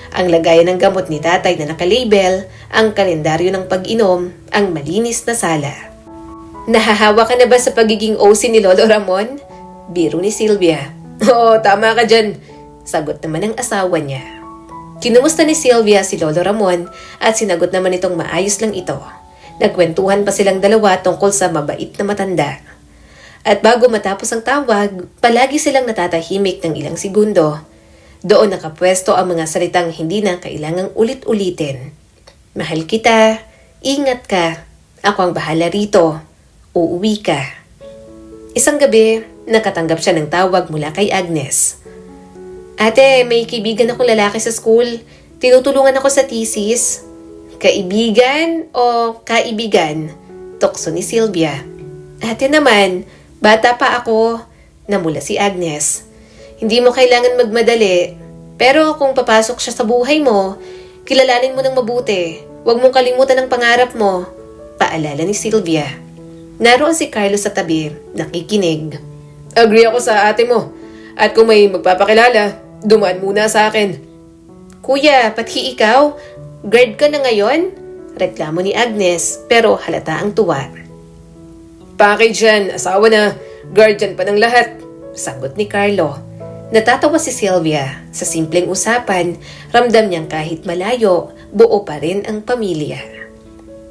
Ang lagayan ng gamot ni tatay na nakalabel, ang kalendaryo ng pag-inom, ang malinis na sala. Nahahawa ka na ba sa pagiging OC ni Lolo Ramon? Biro ni Sylvia. Oo, tama ka dyan. Sagot naman ng asawa niya. Kinumusta ni Sylvia si Lolo Ramon at sinagot naman itong maayos lang ito. Nagkwentuhan pa silang dalawa tungkol sa mabait na matanda. At bago matapos ang tawag, palagi silang natatahimik ng ilang segundo. Doon nakapwesto ang mga salitang hindi na kailangang ulit-ulitin. Mahal kita, ingat ka, ako ang bahala rito, uuwi ka. Isang gabi, nakatanggap siya ng tawag mula kay Agnes. Ate, may kaibigan akong lalaki sa school, tinutulungan ako sa thesis. Kaibigan o kaibigan? Tukso ni Sylvia. Ate naman, bata pa ako, namula si Agnes. Hindi mo kailangan magmadali, pero kung papasok siya sa buhay mo, kilalanin mo ng mabuti. Huwag mong kalimutan ang pangarap mo, paalala ni Sylvia. Naroon si Carlos sa tabi, nakikinig. Agree ako sa ate mo. At kung may magpapakilala, dumaan muna sa akin. Kuya, pati ikaw? Guard ka na ngayon? Reklamo ni Agnes, pero halata ang tuwa. Package yan, asawa na, guardian pa ng lahat, sagot ni Carlo. Natatawa si Sylvia. Sa simpleng usapan, ramdam niyang kahit malayo, buo pa rin ang pamilya.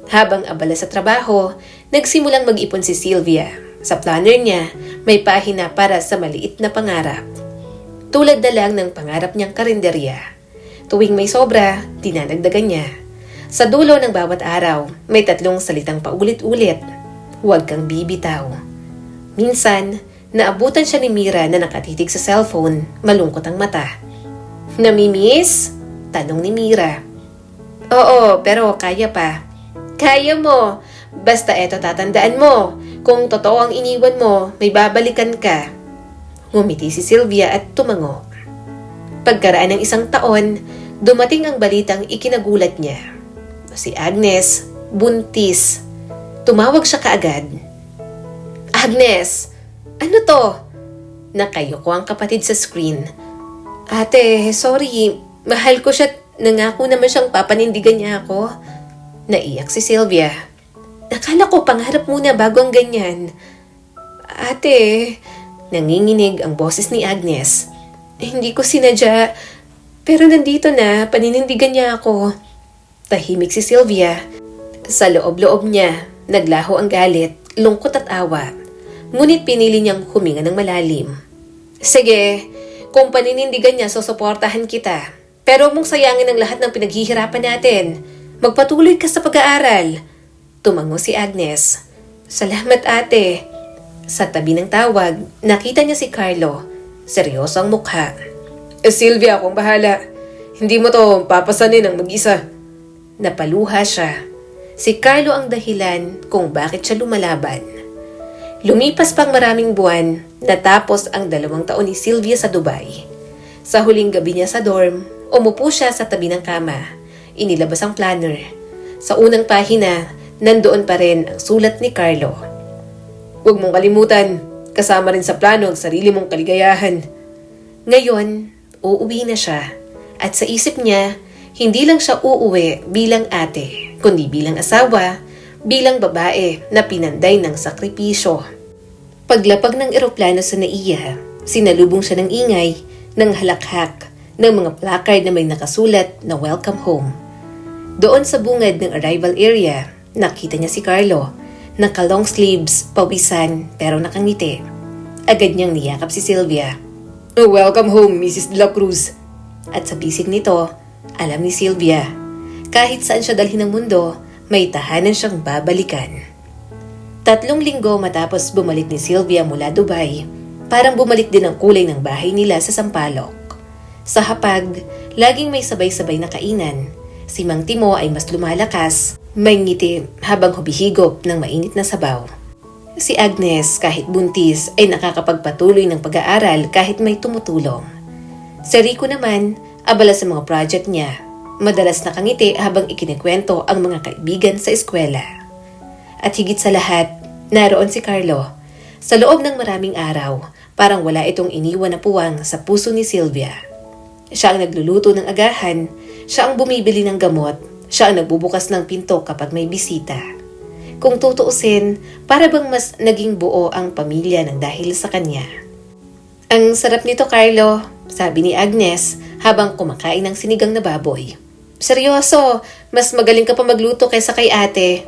Habang abala sa trabaho, nagsimulang mag-ipon si Sylvia. Sa planner niya, may pahina para sa maliit na pangarap. Tulad na lang ng pangarap niyang karinderya. Tuwing may sobra, dinadagdagan niya. Sa dulo ng bawat araw, may 3 salitang paulit-ulit. Huwag kang bibitaw. Minsan, naabutan siya ni Mira na nakatitig sa cellphone, malungkot ang mata. Namimiss? Tanong ni Mira. Oo, pero kaya pa. Kaya mo. Basta eto tatandaan mo. Kung totoo ang iniwan mo, may babalikan ka. Ngumiti si Sylvia at tumango. Pagkaraan ng 1 taon, dumating ang balitang ikinagulat niya. Si Agnes, buntis. Tumawag siya kaagad. Agnes, ano to? Nakayuko ang kapatid sa screen. Ate, sorry. Mahal ko siya. Nangako naman siyang papanindigan niya ako. Naiyak si Sylvia. Akala ko pangarap muna bago ang ganyan. Ate, nanginginig ang boses ni Agnes. Hindi ko sinadya. Pero nandito na, paninindigan niya ako. Tahimik si Sylvia. Sa loob-loob niya, naglaho ang galit, lungkot at awa. Ngunit pinili niyang huminga ng malalim. Sige, kung paninindigan niya, susuportahan kita. Pero huwag mong sayangin ang lahat ng pinaghihirapan natin. Magpatuloy ka sa pag-aaral. Tumango si Agnes. Salamat ate. Sa tabi ng tawag, nakita niya si Carlo. Seryoso ang mukha. Sylvia, akong bahala. Hindi mo to papasanin ng mag-isa. Napaluha siya. Si Carlo ang dahilan kung bakit siya lumalaban. Lumipas pang maraming buwan, natapos ang 2 taon ni Sylvia sa Dubai. Sa huling gabi niya sa dorm, umupo siya sa tabi ng kama. Inilabas ang planner. Sa unang pahina, nandoon pa rin ang sulat ni Carlo. Huwag mong kalimutan, kasama rin sa plano ang sarili mong kaligayahan. Ngayon, uuwi na siya. At sa isip niya, hindi lang siya uuwi bilang ate, kundi bilang asawa, bilang babae na pinanday ng sakripisyo. Paglapag ng eroplano sa NAIA, sinalubong siya ng ingay, ng halakhak, ng mga placard na may nakasulat na welcome home. Doon sa bungad ng arrival area, nakita niya si Carlo, naka-long sleeves, pawisan, pero nakangiti. Agad niyang niyakap si Sylvia. Welcome home, Mrs. De La Cruz. At sa bisig nito, alam ni Sylvia, kahit saan siya dalhin ng mundo, may tahanan siyang babalikan. 3 linggo matapos bumalik ni Sylvia mula Dubai, parang bumalik din ang kulay ng bahay nila sa Sampaloc. Sa hapag, laging may sabay-sabay na kainan. Si Mang Timo ay mas lumalakas, may ngiti habang humihigop ng mainit na sabaw. Si Agnes, kahit buntis, ay nakakapagpatuloy ng pag-aaral kahit may tumutulong. Si Rico naman, abala sa mga project niya. Madalas nakangiti habang ikinikwento ang mga kaibigan sa eskwela. At higit sa lahat, naroon si Carlo. Sa loob ng maraming araw, parang wala itong iniwan na puwang sa puso ni Sylvia. Siya ang nagluluto ng agahan, siya ang bumibili ng gamot, siya ang nagbubukas ng pinto kapag may bisita. Kung tutuusin, para bang mas naging buo ang pamilya ng dahil sa kanya. Ang sarap nito, Carlo, sabi ni Agnes habang kumakain ng sinigang na baboy. Seryoso, mas magaling ka pa magluto kaysa kay ate.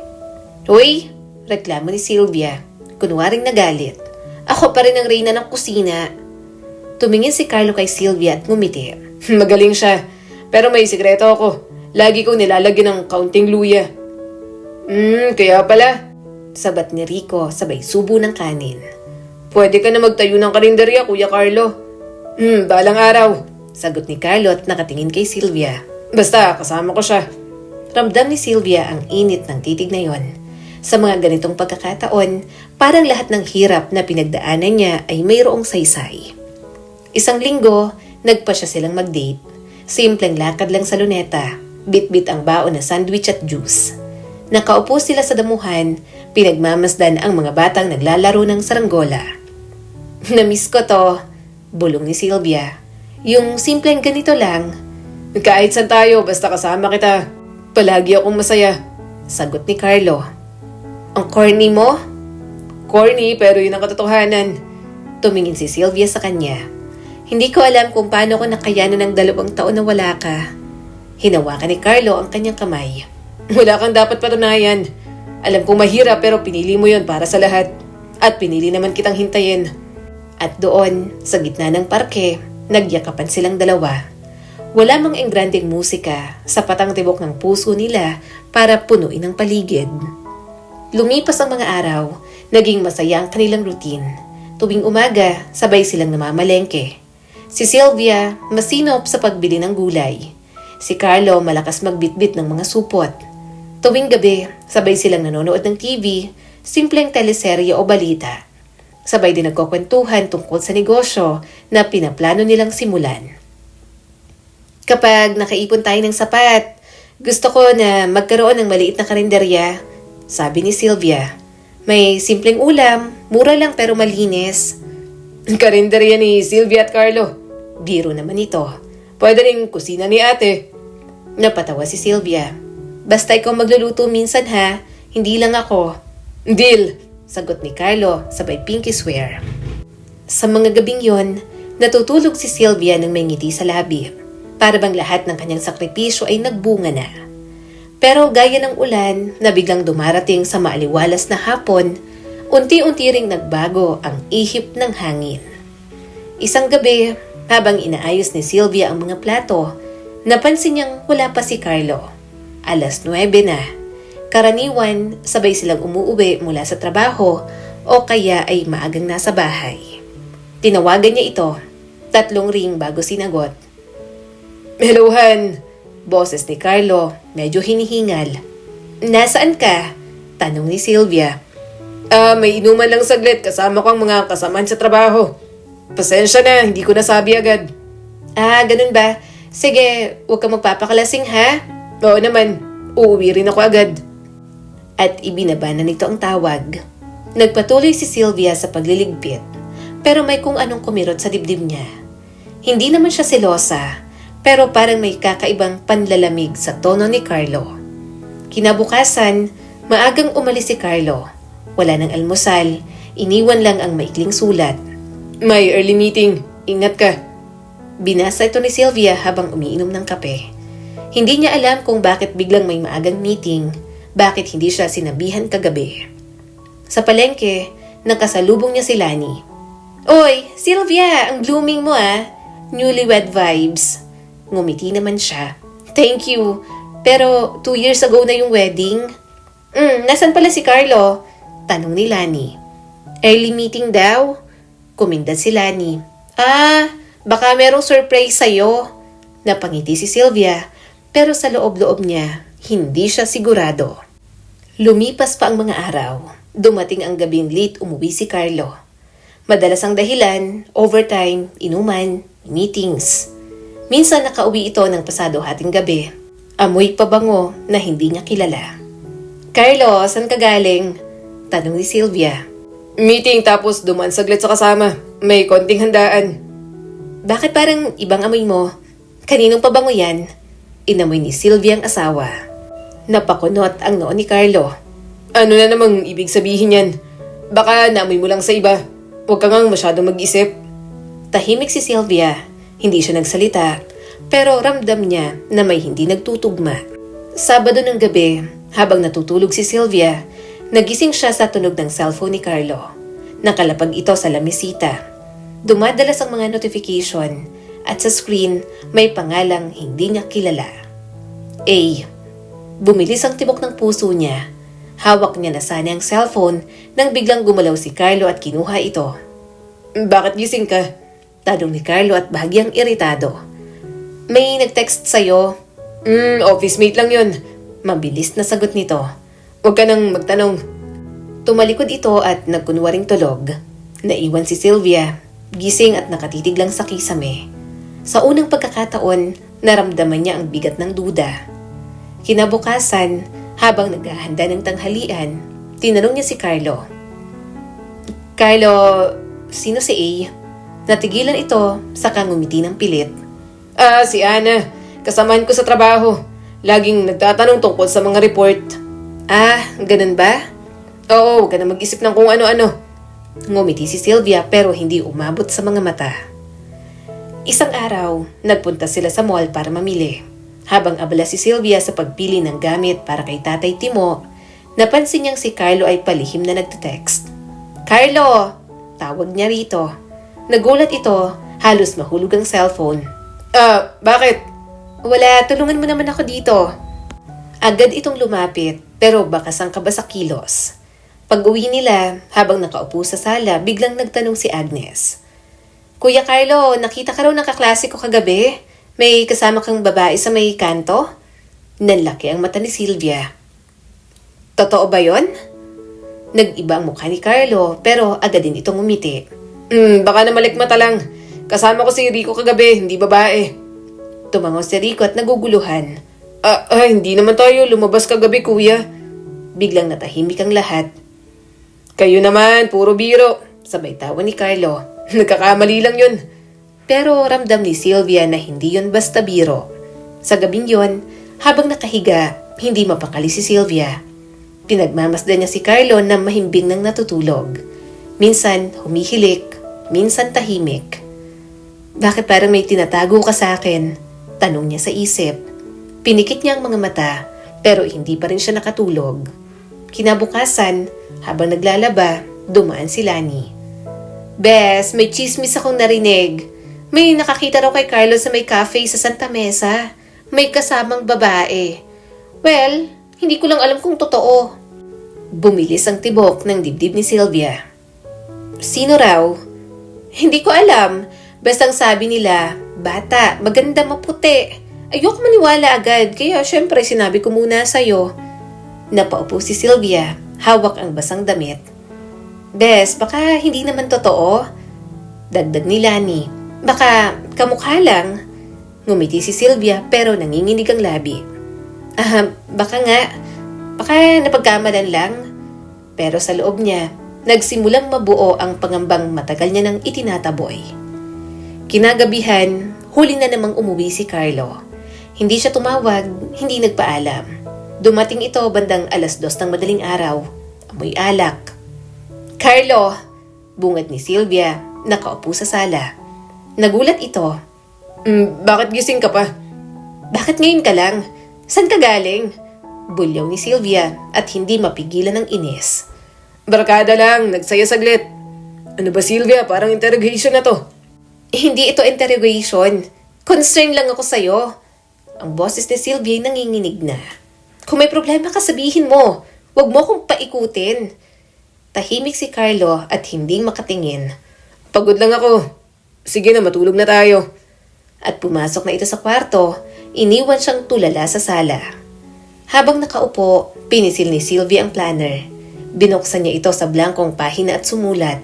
Uy, reklamo ni Sylvia, kunwaring nagalit. Ako pa rin ang reyna ng kusina. Tumingin si Carlo kay Sylvia at ngumiti. Magaling siya, pero may sikreto ako. Lagi kong nilalagyan ng kaunting luya. Kaya pala. Sabat ni Rico sabay subo ng kanin. Pwede ka na magtayo ng karinderya, Kuya Carlo. Balang araw. Sagot ni Carlo at nakatingin kay Sylvia. Basta, kasama ko siya. Ramdam ni Sylvia ang init ng titig na yon. Sa mga ganitong pagkakataon, parang lahat ng hirap na pinagdaanan niya ay mayroong saysay. 1 linggo, nagpa siya silang mag-date. Simpleng lakad lang sa luneta, bit-bit ang baon na sandwich at juice. Nakaupo sila sa damuhan, pinagmamasdan ang mga batang naglalaro ng saranggola. Namiss ko to, bulong ni Sylvia. Yung simpleng ganito lang. Kahit saan tayo, basta kasama kita. Palagi akong masaya. Sagot ni Carlo. Ang corny mo? Corny, pero yun ang katotohanan. Tumingin si Sylvia sa kanya. Hindi ko alam kung paano ko nakayanan ng 2 taon na wala ka. Hinawakan ni Carlo ang kanyang kamay. Wala kang dapat patunayan. Alam kong mahirap pero pinili mo yon para sa lahat. At pinili naman kitang hintayin. At doon, sa gitna ng parke, nagyakapan silang dalawa. Wala mang engrandeng musika, sapat ang tibok ng puso nila para punuin ang paligid. Lumipas ang mga araw, naging masaya ang kanilang routine. Tuwing umaga, sabay silang namamalengke. Si Sylvia, masinop sa pagbili ng gulay. Si Carlo, malakas magbitbit ng mga supot. Tuwing gabi, sabay silang nanonood ng TV, simpleng teleserye o balita. Sabay din nagkukwentuhan tungkol sa negosyo na pinaplano nilang simulan. Kapag nakaipon tayo ng sapat, gusto ko na magkaroon ng maliit na karinderya, sabi ni Sylvia. May simpleng ulam, mura lang pero malinis. Karinderya ni Sylvia at Carlo. Biro naman ito. Pwede rin kusina ni ate. Napatawa si Sylvia. Basta ikaw magluluto minsan ha, hindi lang ako. Deal! Sagot ni Carlo sabay pinky swear. Sa mga gabing yon, natutulog si Sylvia ng may ngiti sa labi. Para bang lahat ng kanyang sakripisyo ay nagbunga na. Pero gaya ng ulan na biglang dumarating sa maaliwalas na hapon, unti-unti ring nagbago ang ihip ng hangin. Isang gabi, habang inaayos ni Sylvia ang mga plato, napansin niyang wala pa si Carlo. 9:00 na. Karaniwan, sabay silang umuuwi mula sa trabaho o kaya ay maagang nasa bahay. Tinawagan niya ito, 3 ring bago sinagot. Hello, Han. Boses ni Carlo, medyo hinihingal. Nasaan ka? Tanong ni Sylvia. May inuman lang saglit kasama ko ang mga kasamaan sa trabaho. Pasensya na, hindi ko nasabi agad. Ganun ba? Sige, huwag kang magpapakalasing ha? Oo naman, uuwi rin ako agad. At ibinaba na nito ang tawag. Nagpatuloy si Sylvia sa pagliligpit, pero may kung anong kumirot sa dibdib niya. Hindi naman siya selosa, pero parang may kakaibang panlalamig sa tono ni Carlo. Kinabukasan, maagang umalis si Carlo. Wala nang almusal, iniwan lang ang maikling sulat. May early meeting, ingat ka. Binasa ito ni Sylvia habang umiinom ng kape. Hindi niya alam kung bakit biglang may maagang meeting, bakit hindi siya sinabihan kagabi. Sa palengke, nakasalubong niya si Lani. Oy, Sylvia, ang blooming mo Newlywed vibes. Ngumiti naman siya. Thank you. Pero 2 years ago na yung wedding. Nasan pala si Carlo? Tanong ni Lani. Early meeting daw? Kumindan si Lani. Baka merong surprise sa'yo. Napangiti si Sylvia, pero sa loob-loob niya, hindi siya sigurado. Lumipas pa ang mga araw. Dumating ang gabing late umuwi si Carlo. Madalas ang dahilan, overtime, inuman, meetings. Minsan nakauwi ito ng pasado hating gabi. Amoy pabango na hindi niya kilala. Carlo, saan ka galing? Tanong ni Sylvia. Meeting tapos dumaan saglit sa kasama. May konting handaan. Bakit parang ibang amoy mo? Kaninong pabango yan? Inamoy ni Sylvia ang asawa. Napakunot ang noo ni Carlo. Ano na namang ibig sabihin yan? Baka naamoy mo lang sa iba. Huwag ka ngang masyadong mag-isip. Tahimik si Sylvia. Hindi siya nagsalita, pero ramdam niya na may hindi nagtutugma. Sabado ng gabi, habang natutulog si Sylvia, nagising siya sa tunog ng cellphone ni Carlo. Nakalapag ito sa lamisita. Dumadalas ang mga notification at sa screen may pangalang hindi niya kilala. Bumilis ang tibok ng puso niya. Hawak niya na sana ang cellphone nang biglang gumalaw si Carlo at kinuha ito. Bakit gising ka? Tanong ni Carlo at bahagyang iritado. May nag-text sa'yo? Office mate lang yun. Mabilis na sagot nito. Huwag ka nang magtanong. Tumalikod ito at nagkunwaring tulog. Naiwan si Sylvia, gising at nakatitig lang sa kisame. Sa unang pagkakataon, naramdaman niya ang bigat ng duda. Kinabukasan, habang naghahanda ng tanghalian, tinanong niya si Carlo. Carlo, sino si A? Natigilan ito, saka ngumiti ng pilit. Si Ana. Kasamahan ko sa trabaho. Laging nagtatanong tungkol sa mga report. Ganun ba? Oo, huwag ka na mag-isip ng kung ano-ano. Ngumiti si Sylvia pero hindi umabot sa mga mata. Isang araw, nagpunta sila sa mall para mamili. Habang abala si Sylvia sa pagpili ng gamit para kay Tatay Timo, napansin niyang si Carlo ay palihim na nagte-text. Carlo! Tawag niya rito. Nagulat ito, halos mahulog ang cellphone. Bakit? Wala, tulungan mo naman ako dito. Agad itong lumapit, pero bakas ang kaba sa kilos. Pag-uwi nila, habang nakaupo sa sala, biglang nagtanong si Agnes. Kuya Carlo, nakita ka raw ng kaklase ko kagabi? May kasama kang babae sa may kanto? Nanlaki ang mata ni Sylvia. Totoo ba yon? Nag-iba ang mukha ni Carlo, pero agad din itong umiti. Baka na malikmata lang. Kasama ko si Rico kagabi, hindi babae. Tumango si Rico at naguguluhan. Hindi naman tayo lumabas kagabi, kuya. Biglang natahimik ang lahat. Kayo naman, puro biro. Sabay tawa ni Carlo. Nagkakamali lang yun. Pero ramdam ni Sylvia na hindi yon basta biro. Sa gabing yon, habang nakahiga, hindi mapakali si Sylvia. Pinagmamasdan niya si Carlo na mahimbing nang natutulog. Minsan humihilik, minsan tahimik. Bakit parang may tinatago ka sa akin? Tanong niya sa isip. Pinikit niya ang mga mata, pero hindi pa rin siya nakatulog. Kinabukasan, habang naglalaba, dumaan si Lani. Bes, may chismis akong narinig. May nakakita raw kay Carlo sa may cafe sa Santa Mesa. May kasamang babae. Well, hindi ko lang alam kung totoo. Bumilis ang tibok ng dibdib ni Sylvia. Sino raw? Hindi ko alam. Basta ang sabi nila, bata, maganda, maputi. Ayoko maniwala agad, kaya syempre sinabi ko muna sa'yo. Napaupo si Sylvia, hawak ang basang damit. Bes, baka hindi naman totoo. Dagdag ni Lani. Baka kamukha lang. Ngumiti si Sylvia pero nanginginig ang labi. Baka nga. Baka napagkamalan lang. Pero sa loob niya, nagsimulang mabuo ang pangambang matagal niya nang itinataboy. Kinagabihan, huli na namang umuwi si Carlo. Hindi siya tumawag, hindi nagpaalam. Dumating ito bandang 2:00 ng madaling araw. Amoy alak. Carlo! Bungad ni Sylvia, nakaupo sa sala. Nagulat ito. Bakit gising ka pa? Bakit ngayon ka lang? Saan ka galing? Bulyaw ni Sylvia at hindi mapigilan ng inis. Barkada lang, nagsaya saglit. Ano ba Sylvia, parang interrogation na to. Hindi ito interrogation. Concern lang ako sa'yo. Ang boses ni Sylvia ay nanginginig na. Kung may problema ka sabihin mo, huwag mo akong paikutin. Tahimik si Carlo at hindi makatingin. Pagod lang ako. Sige na, matulog na tayo. At pumasok na ito sa kwarto, iniwan siyang tulala sa sala. Habang nakaupo, pinisil ni Sylvia ang planner. Binuksan niya ito sa blankong pahina at sumulat.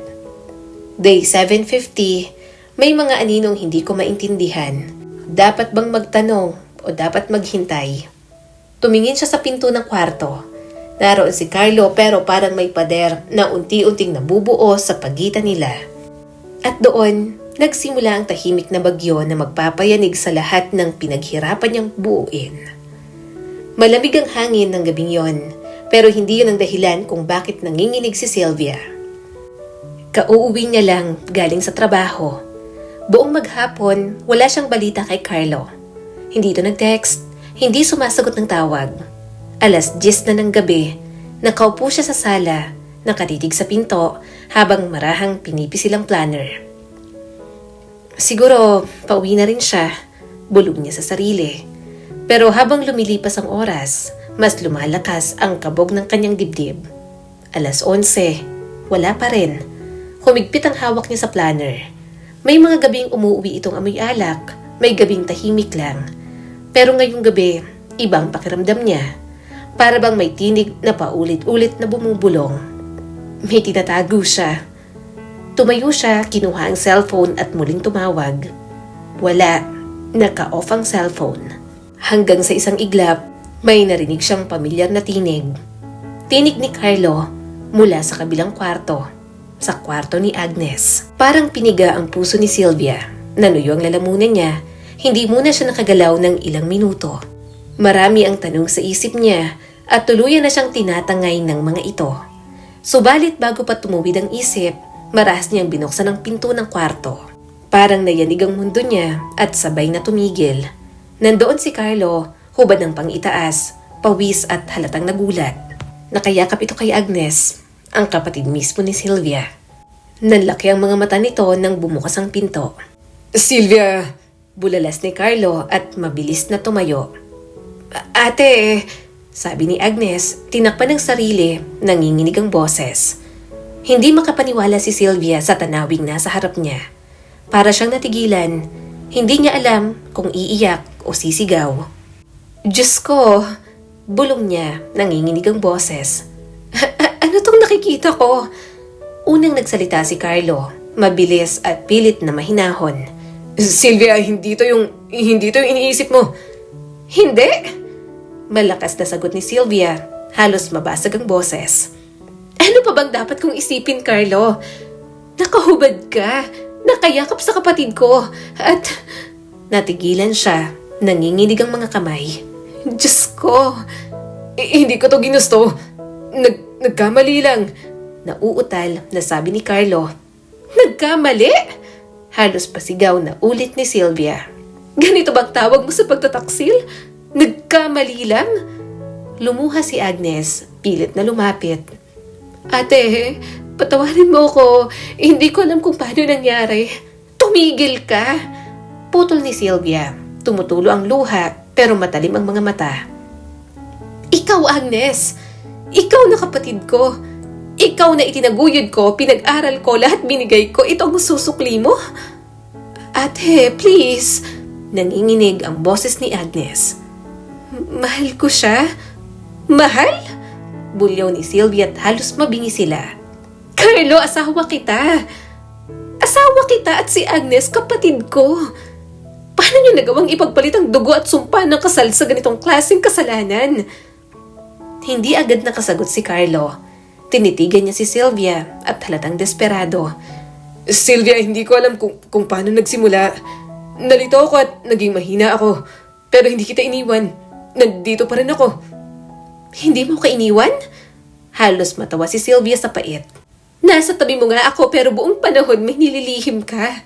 Day 750, may mga aninong hindi ko maintindihan. Dapat bang magtanong o dapat maghintay? Tumingin siya sa pinto ng kwarto. Naroon si Carlo pero parang may pader na unti-unting nabubuo sa pagitan nila. At doon, nagsimula ang tahimik na bagyo na magpapayanig sa lahat ng pinaghirapan niyang buuin. Malamig ang hangin ng gabing yon, pero hindi yun ang dahilan kung bakit nanginginig si Sylvia. Kauuwi niya lang galing sa trabaho. Buong maghapon, wala siyang balita kay Carlo. Hindi ito nag-text, hindi sumasagot ng tawag. 10:00 na ng gabi, nakaupo siya sa sala, nakatitig sa pinto habang marahang pinipisil ang planner. Siguro, pauwi na rin siya, bulong niya sa sarili. Pero habang lumilipas ang oras, mas lumalakas ang kabog ng kanyang dibdib. 11:00, wala pa rin. Humigpit ang hawak niya sa planner. May mga gabing umuwi itong amoy alak, may gabing tahimik lang. Pero ngayong gabi, ibang pakiramdam niya. Para bang may tinig na paulit-ulit na bumubulong. May tinatago siya. Tumayo siya, kinuha ang cellphone at muling tumawag. Wala, naka-off ang cellphone. Hanggang sa isang iglap, may narinig siyang pamilyar na tinig. Tinig ni Carlo mula sa kabilang kwarto, sa kwarto ni Agnes. Parang piniga ang puso ni Sylvia. Nanuyo ang lalamunan niya, hindi muna siya nakagalaw ng ilang minuto. Marami ang tanong sa isip niya at tuluyan na siyang tinatangay ng mga ito. Subalit bago pa tumuwid ang isip, marahas niyang binuksan ang pinto ng kwarto. Parang nayanig ang mundo niya at sabay na tumigil. Nandoon si Carlo, hubad ng pang-itaas, pawis at halatang nagulat. Nakayakap ito kay Agnes. ang kapatid mismo ni Sylvia. Nanlaki ang mga mata nito nang bumukas ang pinto. Sylvia! Bulalas ni Carlo at mabilis na tumayo. Ate, sabi ni Agnes, tinakpan ng sarili, nanginginig ang boses. Hindi makapaniwala si Sylvia sa tanawing nasa harap niya. Para siyang natigilan, hindi niya alam kung iiyak o sisigaw. Diyos ko, bulong niya, nanginginig ang boses. Ano tong nakikita ko? Unang nagsalita si Carlo, mabilis at pilit na mahinahon. Sylvia, hindi to yung iniisip mo. Hindi! Malakas na sagot ni Sylvia, halos mabasag ang boses. Ano pa bang dapat kong isipin, Carlo? Nakahubad ka, nakayakap sa kapatid ko, at natigilan siya, nanginginig ang mga kamay. Diyos ko! Hindi ko to ginusto. Nagkamali lang. Nauutal na sabi ni Carlo. Nagkamali? Halos pasigaw na ulit ni Sylvia. Ganito bang tawag mo sa pagtataksil? Nagkamali lang? Lumuha si Agnes, pilit na lumapit. Ate, patawarin mo ko. Hindi ko alam kung paano nangyari. Tumigil ka! Putol ni Sylvia. Tumutulo ang luha, pero matalim ang mga mata. Ikaw, Agnes! Ikaw na kapatid ko! Ikaw na itinaguyod ko, pinag-aral ko, lahat binigay ko, ito ang masusukli mo? Ate, please! Nanginginig ang boses ni Agnes. Mahal ko siya? Mahal? Bulyaw ni Sylvia at halos mabingi sila. Carlo, asawa kita! Asawa kita at si Agnes, kapatid ko! Paano niyo nagawang ipagpalit ang dugo at sumpa ng kasal sa ganitong klaseng kasalanan? Hindi agad nakasagot si Carlo. Tinitigan niya si Sylvia at halatang desperado. Sylvia, hindi ko alam kung paano nagsimula. Nalito ako at naging mahina ako. Pero hindi kita iniwan. Nandito pa rin ako. Hindi mo ka iniwan? Halos matawa si Sylvia sa pait. Nasa tabi mo nga ako pero buong panahon may nililihim ka.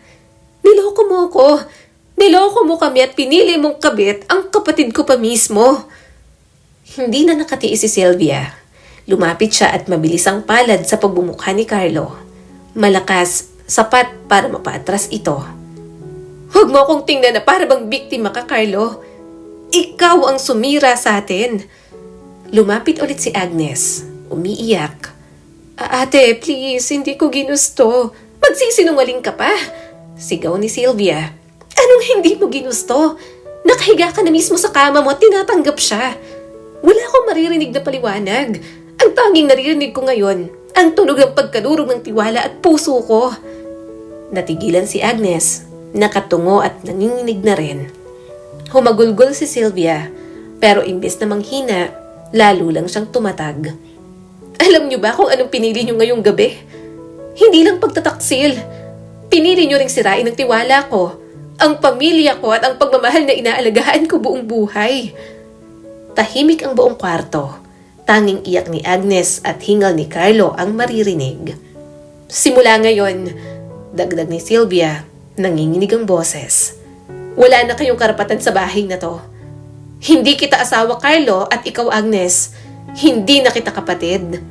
Niloko mo ako. Niloko mo kami at pinili mong kabit ang kapatid ko pa mismo. Hindi na nakatiis si Sylvia. Lumapit siya at mabilis ang palad sa pagbumukha ni Carlo. Malakas, sapat para mapaatras ito. Huwag mo akong tingnan na para bang biktima ka, Carlo. Ikaw ang sumira sa atin. Lumapit ulit si Agnes, umiiyak. Ate, please, hindi ko ginusto. Magsisinungaling ka pa. Sigaw ni Sylvia. Anong hindi mo ginusto? Nakahiga ka na mismo sa kama mo at tinatanggap siya. Wala akong maririnig na paliwanag. Ang tanging naririnig ko ngayon, ang tunog ng pagkadurog ng tiwala at puso ko. Natigilan si Agnes, nakatungo at nanginginig na rin. Humagulgol si Sylvia, pero imbes na manghina, lalo lang siyang tumatag. Alam niyo ba kung anong pinili niyo ngayong gabi? Hindi lang pagtataksil. Pinili niyo ring sirain ang tiwala ko, ang pamilya ko at ang pagmamahal na inaalagaan ko buong buhay. Tahimik ang buong kwarto. Tanging iyak ni Agnes at hingal ni Carlo ang maririnig. Simula ngayon, dagdag ni Sylvia, nanginginig ang boses. Wala na kayong karapatan sa bahay na to. Hindi kita asawa, Carlo, at ikaw, Agnes. Hindi na kita kapatid.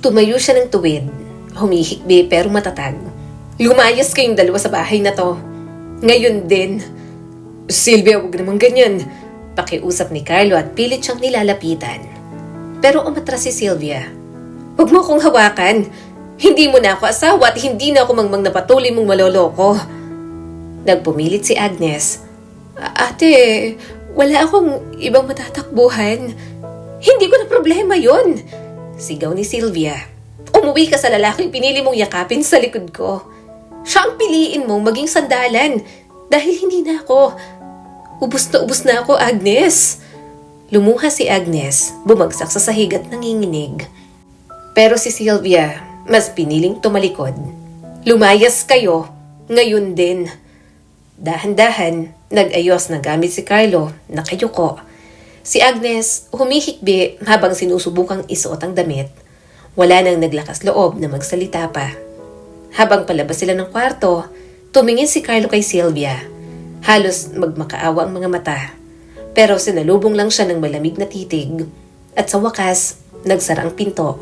Tumayo siya ng tuwid, humihikbi pero matatag. Lumayas kayong dalawa sa bahay na to. Ngayon din. Sylvia, huwag naman ganyan. Pakiusap ni Carlo at pilit siyang nilalapitan. Pero umatras si Sylvia. Huwag mo akong hawakan. Hindi mo na ako asawa at hindi na ako mangmang na patuloy mong maloloko. Nagpumilit si Agnes. Ate, wala akong ibang matatakbuhan. Hindi ko na problema yon. Sigaw ni Sylvia. Umuwi ka sa lalaking pinili mong yakapin sa likod ko. Siya ang piliin mong maging sandalan dahil hindi na ako. Ubus na ako, Agnes. Lumuha si Agnes, bumagsak sa sahig at nanginginig. Pero si Sylvia, mas piniling tumalikod. Lumayas kayo, ngayon din. Dahan-dahan, nag-ayos na gamit si Carlo, nakayuko. Si Agnes, humihikbi habang sinusubukang isuot ang damit. Wala nang naglakas loob na magsalita pa. Habang palabas sila ng kwarto, tumingin si Carlo kay Sylvia. Halos magmakaawa ang mga mata. Pero sinalubong lang siya ng malamig na titig. At sa wakas, nagsara ang pinto.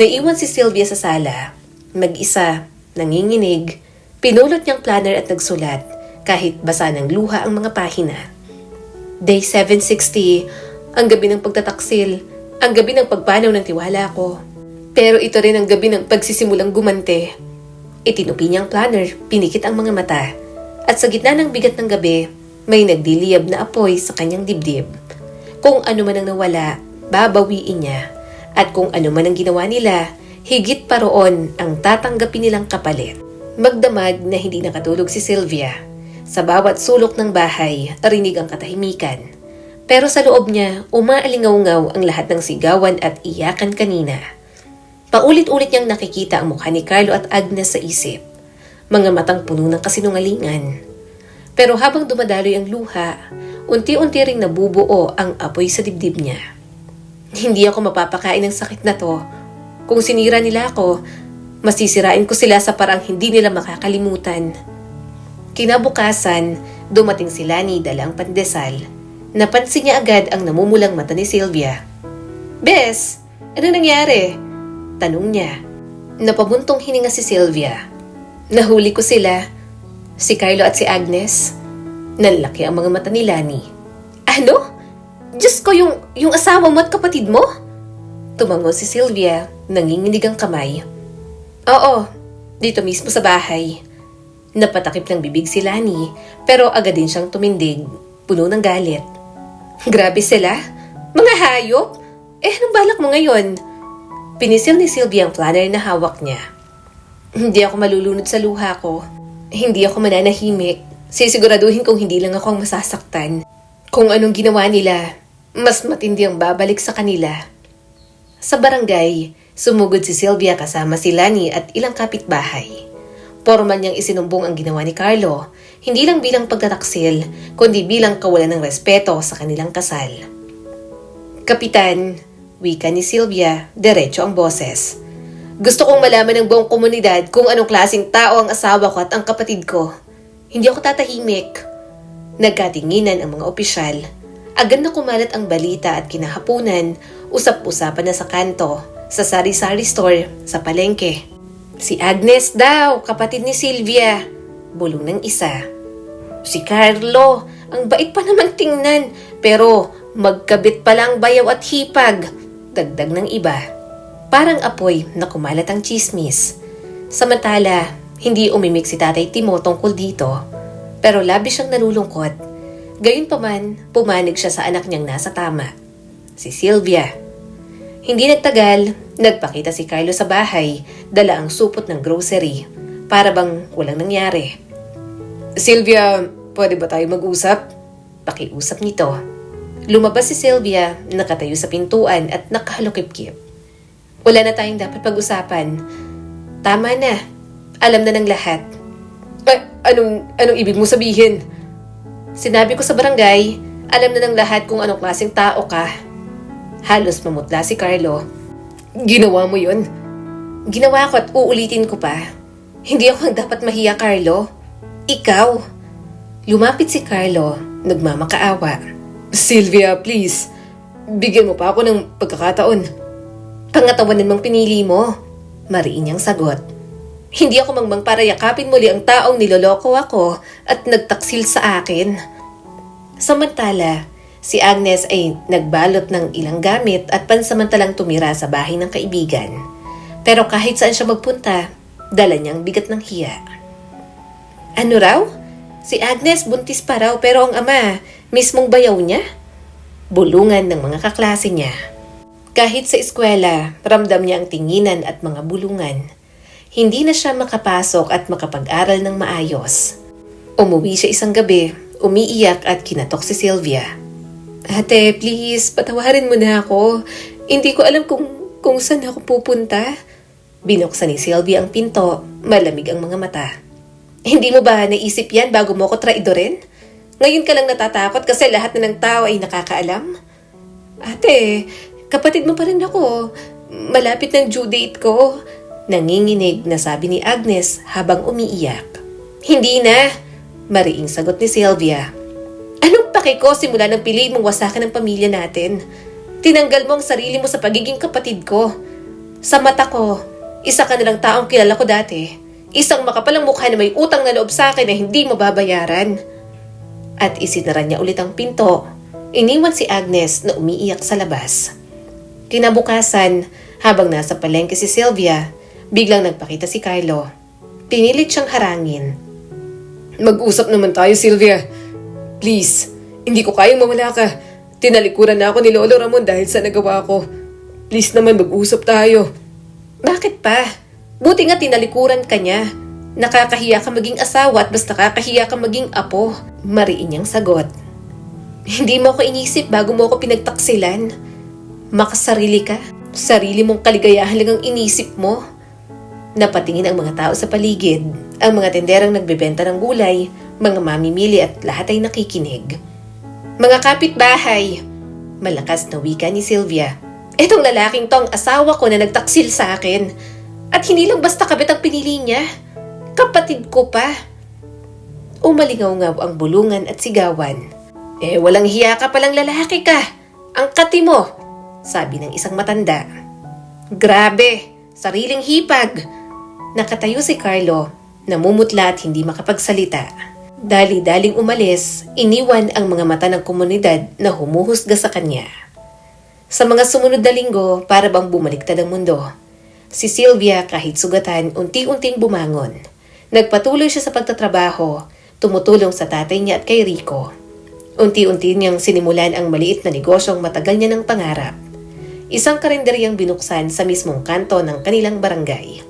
Naiwan si Sylvia sa sala. Mag-isa, nanginginig, pinulot niyang planner at nagsulat kahit basa ng luha ang mga pahina. Day 760, ang gabi ng pagtataksil, ang gabi ng pagpanaw ng tiwala ko. Pero ito rin ang gabi ng pagsisimulang gumante. Itinupi niyang planner, pinikit ang mga mata, at sa gitna ng bigat ng gabi, may nagdiliyab na apoy sa kanyang dibdib. Kung ano man ang nawala, babawiin niya. At kung ano man ang ginawa nila, higit pa roon ang tatanggapin nilang kapalit. Magdamag na hindi nakatulog si Sylvia. Sa bawat sulok ng bahay, rinig ang katahimikan. Pero sa loob niya, umaalingaw-ngaw ang lahat ng sigawan at iyakan kanina. Paulit-ulit niyang nakikita ang mukha ni Carlo at Agnes sa isip. Mga matang puno ng kasinungalingan. Pero habang dumadaloy ang luha, unti-unti ring nabubuo ang apoy sa dibdib niya. Hindi ako mapapakain ng sakit na to. Kung sinira nila ako, masisirain ko sila sa parang hindi nila makakalimutan. Kinabukasan, dumating si Lani dala ang pandesal. Napansin niya agad ang namumulang mata ni Sylvia. "Bes, ano nangyari?" tanong niya. Napabuntong hininga si Sylvia. "Nahuli ko sila. Si Carlo at si Agnes." Nanlaki ang mga mata ni Lani. "Ano? Diyos ko, yung asawa mo at kapatid mo?" Tumango si Sylvia, nanginginig ang kamay. "Oo, dito mismo sa bahay." Napatakip ng bibig si Lani, pero agad din siyang tumindig, puno ng galit. "Grabe sila? Mga hayop? Anong balak mo ngayon?" Pinisil ni Sylvia ang planner na hawak niya. "Hindi ako malulunod sa luha ko. Hindi ako mananahimik. Sisiguraduhin kong hindi lang ako ang masasaktan. Kung anong ginawa nila, mas matindi ang babalik sa kanila." Sa barangay, sumugod si Sylvia kasama si Lani at ilang kapitbahay. Formal niyang isinumbong ang ginawa ni Carlo, hindi lang bilang pagtataksil, kundi bilang kawalan ng respeto sa kanilang kasal. "Kapitan," wika ni Sylvia, diretso ang boses. "Gusto kong malaman ng buong komunidad kung anong klaseng tao ang asawa ko at ang kapatid ko. Hindi ako tatahimik." Nagkatinginan ang mga opisyal. Agad na kumalat ang balita at kinahapunan, usap-usapan na sa kanto, sa sari-sari store, sa palengke. "Si Agnes daw, kapatid ni Sylvia," bulong ng isa. "Si Carlo, ang bait pa naman tingnan, pero magkabit pa lang bayaw at hipag," dagdag ng iba. Parang apoy na kumalat ang chismis. Samantala, hindi umimik si Tatay Timo tungkol dito, pero labis siyang nalulungkot. Gayunpaman, pumanig siya sa anak niyang nasa tama, si Sylvia. Hindi nagtagal, nagpakita si Carlo sa bahay, dala ang supot ng grocery, para bang walang nangyari. "Sylvia, pwede ba tayo mag-usap?" Pakiusap nito. Lumabas si Sylvia, nakatayo sa pintuan at nakahalukip-kip. "Wala na tayong dapat pag-usapan. Tama na. Alam na ng lahat." Anong ibig mo sabihin?" "Sinabi ko sa barangay, alam na ng lahat kung anong klaseng tao ka." Halos mamutla si Carlo. "Ginawa mo yun?" "Ginawa ko at uulitin ko pa. Hindi ako ang dapat mahiya, Carlo. Ikaw." Lumapit si Carlo, nagmamakaawa. "Sylvia, please. Bigyan mo pa ako ng pagkakataon." "Pangatawanan mong pinili mo," mariin niyang sagot. "Hindi ako mangmang para yakapin muli ang taong niloloko ako at nagtaksil sa akin." Samantala, si Agnes ay nagbalot ng ilang gamit at pansamantalang tumira sa bahay ng kaibigan. Pero kahit saan siya magpunta, dala niyang bigat ng hiya. "Ano raw? Si Agnes buntis pa raw pero ang ama, mismong bayaw niya?" Bulungan ng mga kaklase niya. Kahit sa eskwela, ramdam niya ang tinginan at mga bulungan. Hindi na siya makapasok at makapag-aral ng maayos. Umuwi siya isang gabi, umiiyak at kinatok si Sylvia. "Ate, please, patawarin mo na ako. Hindi ko alam kung saan ako pupunta." Binuksan ni Sylvia ang pinto, malamig ang mga mata. "Hindi mo ba naisip yan bago mo ko traidorin? Ngayon ka lang natatakot kasi lahat na ng tao ay nakakaalam?" "Ate, kapatid mo pa rin ako. Malapit ng due date ko." Nanginginig na sabi ni Agnes habang umiiyak. "Hindi na," mariing sagot ni Sylvia. "Anong pake ko simula ng piliin mong wasakan ng pamilya natin? Tinanggal mo ang sarili mo sa pagiging kapatid ko. Sa mata ko, isa ka nilang taong kilala ko dati. Isang makapalang mukha na may utang na loob sa akin na hindi mababayaran. At isinara niya ulit ang pinto. Iniwan si Agnes na umiiyak sa labas. Kinabukasan, habang nasa palengke si Sylvia, biglang nagpakita si Carlo. Pinilit siyang harangin. Mag-usap naman tayo, Sylvia. Please, hindi ko kayang mawala ka. Tinalikuran na ako ni Lolo Ramon dahil sa nagawa ko. Please naman, mag-usap tayo. Bakit pa? Buti nga tinalikuran ka niya. Nakakahiya ka maging asawa at mas nakakahiya ka maging apo. Mariin niyang sagot. Hindi mo ako inisip bago mo ako pinagtaksilan. Makasarili ka. Sarili mong kaligayahan lang ang inisip mo. Napatingin ang mga tao sa paligid. Ang mga tenderang nagbebenta ng gulay, mga mamimili at lahat ay nakikinig. Mga kapitbahay! Malakas na wika ni Sylvia. Etong lalaking to ang asawa ko na nagtaksil sa akin. At hindi lang basta kabit ang pinili niya. Kapatid ko pa. Umalingaw-ngaw ang bulungan at sigawan. Walang hiya ka palang lalaki ka. Ang kati mo, sabi ng isang matanda. Grabe, sariling hipag. Nakatayo si Carlo, namumutla at hindi makapagsalita. Dali-daling umalis, iniwan ang mga mata ng komunidad na humuhusga sa kanya. Sa mga sumunod na linggo, para bang bumaliktad ang mundo. Si Sylvia kahit sugatan, unti-unting bumangon. Nagpatuloy siya sa pagtatrabaho, tumutulong sa tatay niya at kay Rico. Unti-unti niyang sinimulan ang maliit na negosyong matagal niya ng pangarap. Isang karinderyang binuksan sa mismong kanto ng kanilang barangay.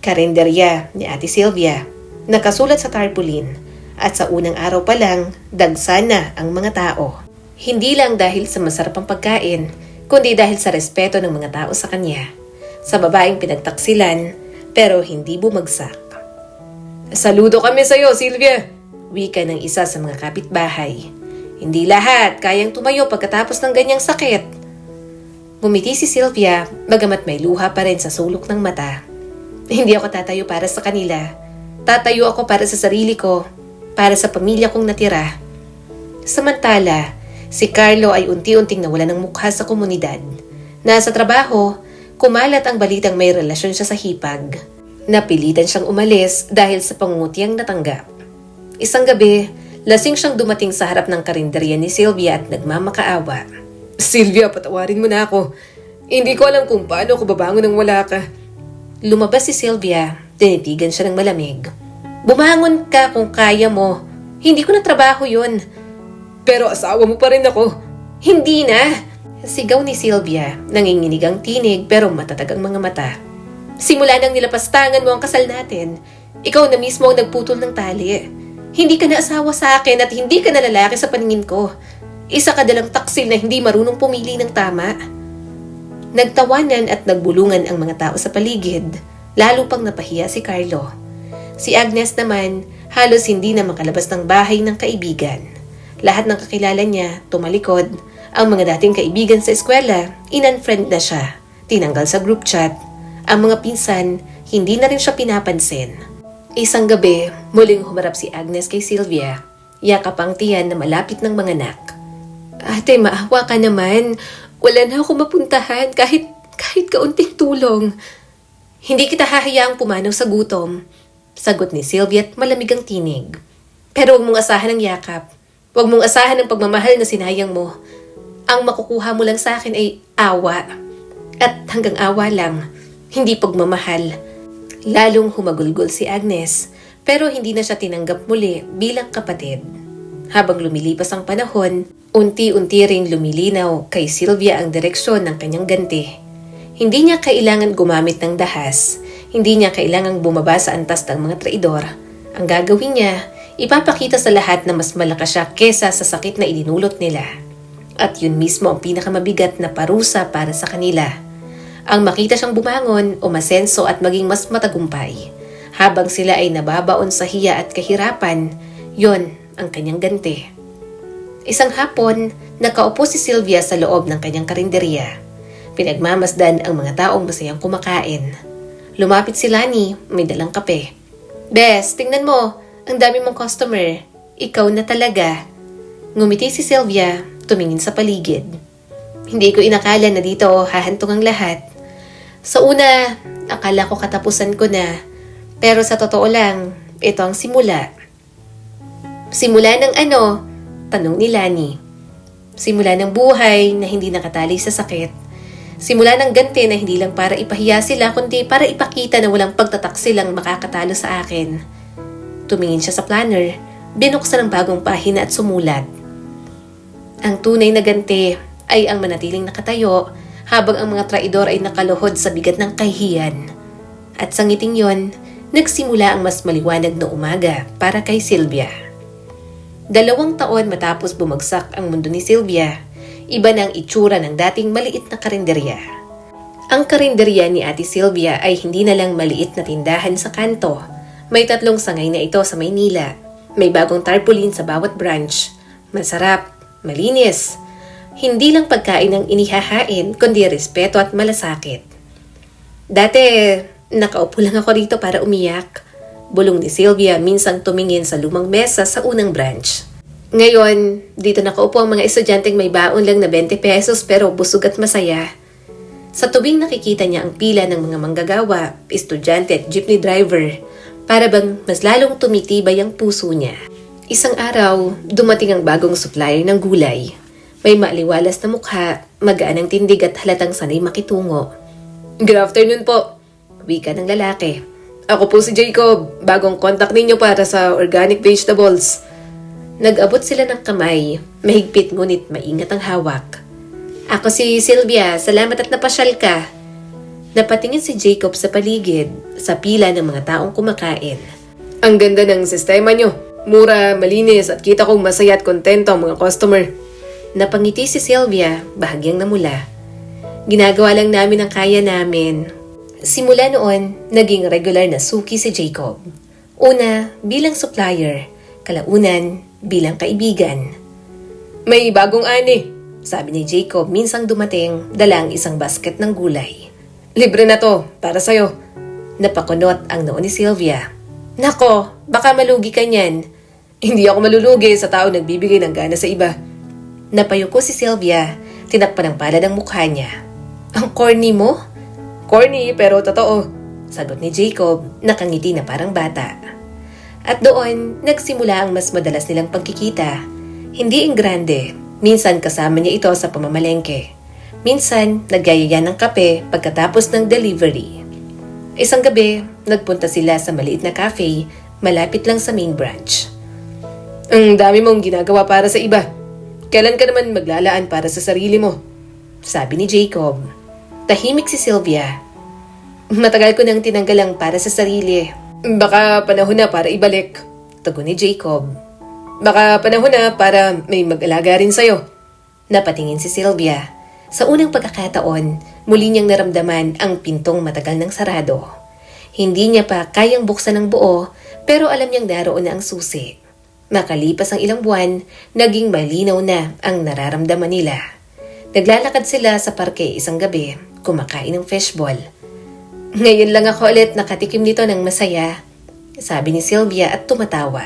Karinderya ni Ate Sylvia, nakasulat sa tarpaulin at sa unang araw pa lang, dagsa na ang mga tao. Hindi lang dahil sa masarapang pagkain, kundi dahil sa respeto ng mga tao sa kanya. Sa babaeng pinagtaksilan, pero hindi bumagsak. Saludo kami sa'yo, Sylvia. Wika ng isa sa mga kapitbahay. Hindi lahat kayang tumayo pagkatapos ng ganyang sakit. Ngumiti si Sylvia, bagamat may luha pa rin sa sulok ng mata. Hindi ako tatayo para sa kanila. Tatayo ako para sa sarili ko, para sa pamilya kong natira. Samantala, si Carlo ay unti-unting nawala ng mukha sa komunidad. Nasa trabaho, kumalat ang balitang may relasyon siya sa hipag. Napilitan siyang umalis dahil sa pangungutiyang natanggap. Isang gabi, lasing siyang dumating sa harap ng karinderya ni Sylvia at nagmamakaawa. Sylvia, patawarin mo na ako. Hindi ko alam kung paano ako babangon nang wala ka. Lumabas si Sylvia, tinitigan siya ng malamig. Bumangon ka kung kaya mo. Hindi ko na trabaho yun. Pero asawa mo pa rin ako. Hindi na! Sigaw ni Sylvia, nanginginig ang tinig pero matatag ang mga mata. Simula nang nilapastangan mo ang kasal natin, ikaw na mismo ang nagputol ng tali. Hindi ka na asawa sa akin at hindi ka na lalaki sa paningin ko. Isa ka dalang taksil na hindi marunong pumili ng tama. Nagtawanan at nagbulungan ang mga tao sa paligid, lalo pang napahiya si Carlo. Si Agnes naman, halos hindi na makalabas ng bahay ng kaibigan. Lahat ng kakilala niya, tumalikod. Ang mga dating kaibigan sa eskwela, in-unfriend na siya. Tinanggal sa group chat. Ang mga pinsan, hindi na rin siya pinapansin. Isang gabi, muling humarap si Agnes kay Sylvia. Yakap ang tiyan na malapit ng mga anak. Ate, maawa ka naman. Wala na ako mapuntahan kahit kaunting tulong. Hindi kita hahayaang pumanaw sa gutom. Sagot ni Sylvia at malamig ang tinig. Pero huwag mong asahan ang yakap. Huwag mong asahan ang pagmamahal na sinayang mo. Ang makukuha mo lang sa akin ay awa. At hanggang awa lang, hindi pagmamahal. Lalong humagulgol si Agnes, pero hindi na siya tinanggap muli bilang kapatid. Habang lumilipas ang panahon, unti-unti ring lumilinaw kay Sylvia ang direksyon ng kanyang ganti. Hindi niya kailangan gumamit ng dahas. Hindi niya kailangang bumaba sa antas ng mga traidor. Ang gagawin niya, ipapakita sa lahat na mas malakas siya kesa sa sakit na idinulot nila. At yun mismo ang pinakamabigat na parusa para sa kanila. Ang makita siyang bumangon, umasenso at maging mas matagumpay. Habang sila ay nababaon sa hiya at kahirapan, yon ang kanyang ganti. Isang hapon, nakaupo si Sylvia sa loob ng kanyang karinderya. Pinagmamasdan ang mga taong masayang kumakain. Lumapit si Lani, may dalang kape. Bes, tingnan mo, ang dami mong customer. Ikaw na talaga. Ngumiti si Sylvia, tumingin sa paligid. Hindi ko inakala na dito hahantong ang lahat. Sa una, akala ko katapusan ko na. Pero sa totoo lang, ito ang simula. Simula ng ano? Tanong ni Lani. Simula ng buhay na hindi nakatali sa sakit. Simula ng ganti na hindi lang para ipahiya sila kundi para ipakita na walang pagtataksil ang makakatalo sa akin. Tumingin siya sa planner, binuksan ang bagong pahina at sumulat. Ang tunay na ganti ay ang manatiling nakatayo habang ang mga traidor ay nakaluhod sa bigat ng kahihiyan. At sa ngiting yon, nagsimula ang mas maliwanag na umaga para kay Sylvia. 2 taon matapos bumagsak ang mundo ni Sylvia, iba na ang itsura ng dating maliit na karinderya. Ang karinderya ni Ate Sylvia ay hindi na lang maliit na tindahan sa kanto. May 3 sangay na ito sa Maynila. May bagong tarpaulin sa bawat branch. Masarap, malinis. Hindi lang pagkain ang inihahain, kundi respeto at malasakit. Dati, nakaupo lang ako rito para umiyak. Bulong ni Sylvia minsang tumingin sa lumang mesa sa unang branch. Ngayon, dito nakaupo ang mga estudyanteng may baon lang na 20 pesos pero busog at masaya. Sa tuwing nakikita niya ang pila ng mga manggagawa, estudyante at jeepney driver, para bang mas lalong tumitibay ang puso niya. Isang araw, dumating ang bagong supplier ng gulay. May maaliwalas na mukha, magaan ang tindig at halatang sanay makitungo. Good afternoon po. Wika ng lalaki. Ako po si Jacob. Bagong contact ninyo para sa organic vegetables. Nag-abot sila ng kamay, mahigpit ngunit maingat ang hawak. Ako si Sylvia, salamat at napasyal ka. Napatingin si Jacob sa paligid, sa pila ng mga taong kumakain. Ang ganda ng sistema nyo. Mura, malinis at kita kong masaya at kontento ang mga customer. Napangiti si Sylvia, bahagyang namula. Ginagawa lang namin ang kaya namin. Simula noon, naging regular na suki si Jacob. Una, bilang supplier. Kalaunan, bilang kaibigan. May bagong ani. Sabi ni Jacob minsang dumating, dalang isang basket ng gulay. Libre na to, para sa'yo. Napakunot ang noo ni Sylvia. Nako, baka malugi ka niyan. Hindi ako malulugi sa tao nagbibigay ng gana sa iba. Napayuko si Sylvia, tinakpan ng palad ang mukha niya. Ang corny mo? Corny pero totoo. Sagot ni Jacob, nakangiti na parang bata. At doon, nagsimula ang mas madalas nilang pagkikita. Hindi ang grande, minsan kasama niya ito sa pamamalengke. Minsan, nagyayaya ng kape pagkatapos ng delivery. Isang gabi, nagpunta sila sa maliit na cafe, malapit lang sa main branch. Ang dami mong ginagawa para sa iba. Kailan ka naman maglalaan para sa sarili mo? Sabi ni Jacob. Tahimik si Sylvia. Matagal ko nang tinanggal ang para sa sarili. Baka panahon na para ibalik. Tugon ni Jacob. Baka panahon na para may mag-alaga rin sa'yo. Napatingin si Sylvia. Sa unang pagkakataon, muli niyang naramdaman ang pintong matagal ng sarado. Hindi niya pa kayang buksan ng buo, pero alam niyang naroon na ang susi. Makalipas ang ilang buwan, naging malinaw na ang nararamdaman nila. Naglalakad sila sa parke isang gabi, kumakain ng fishball. Ngayon lang ako ulit nakatikim nito ng masaya, sabi ni Sylvia at tumatawa.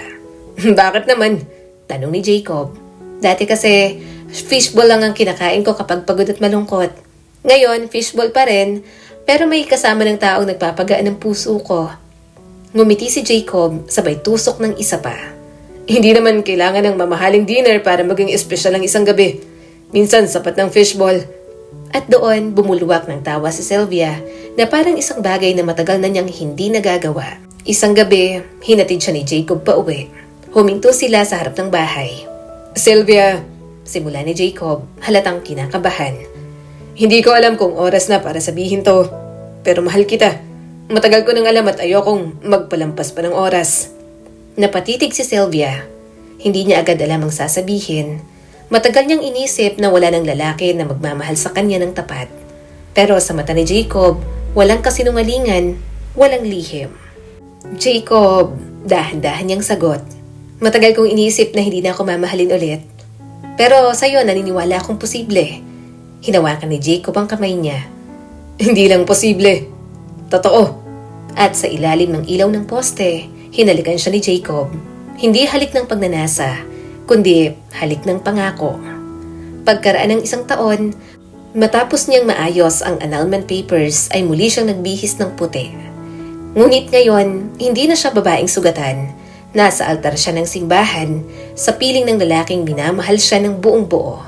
Bakit naman? Tanong ni Jacob. Dati kasi, fishball lang ang kinakain ko kapag pagod at malungkot. Ngayon, fishball pa rin, pero may kasama ng taong nagpapagaan ng puso ko. Ngumiti si Jacob, sabay tusok ng isa pa. Hindi naman kailangan ng mamahaling dinner para maging espesyal ang isang gabi. Minsan sapat ng fishball. At doon, bumulwak ng tawa si Sylvia na parang isang bagay na matagal na niyang hindi nagagawa. Isang gabi, hinatid siya ni Jacob pa uwi. Huminto sila sa harap ng bahay. Sylvia, simula ni Jacob, halatang kinakabahan. Hindi ko alam kung oras na para sabihin to, pero mahal kita. Matagal ko nang alam at ayokong magpalampas pa ng oras. Napatitig si Sylvia. Hindi niya agad alam ang sasabihin. Matagal niyang inisip na wala ng lalaki na magmamahal sa kanya ng tapat. Pero sa mata ni Jacob, walang kasinungalingan, walang lihim. Jacob, dahan-dahan niyang sagot. Matagal kong inisip na hindi na ako mamahalin ulit. Pero sa'yo naniniwala akong posible. Hinawakan ni Jacob ang kamay niya. Hindi lang posible. Totoo. At sa ilalim ng ilaw ng poste, hinalikan siya ni Jacob. Hindi halik ng pagnanasa, kundi halik ng pangako. Pagkaraan ng isang taon, Matapos niyang maayos ang annulment papers ay muli siyang nagbihis ng puti. Ngunit ngayon, hindi na siya babaeng sugatan. Nasa altar siya ng simbahan sa piling ng lalaking minamahal siya ng buong buo.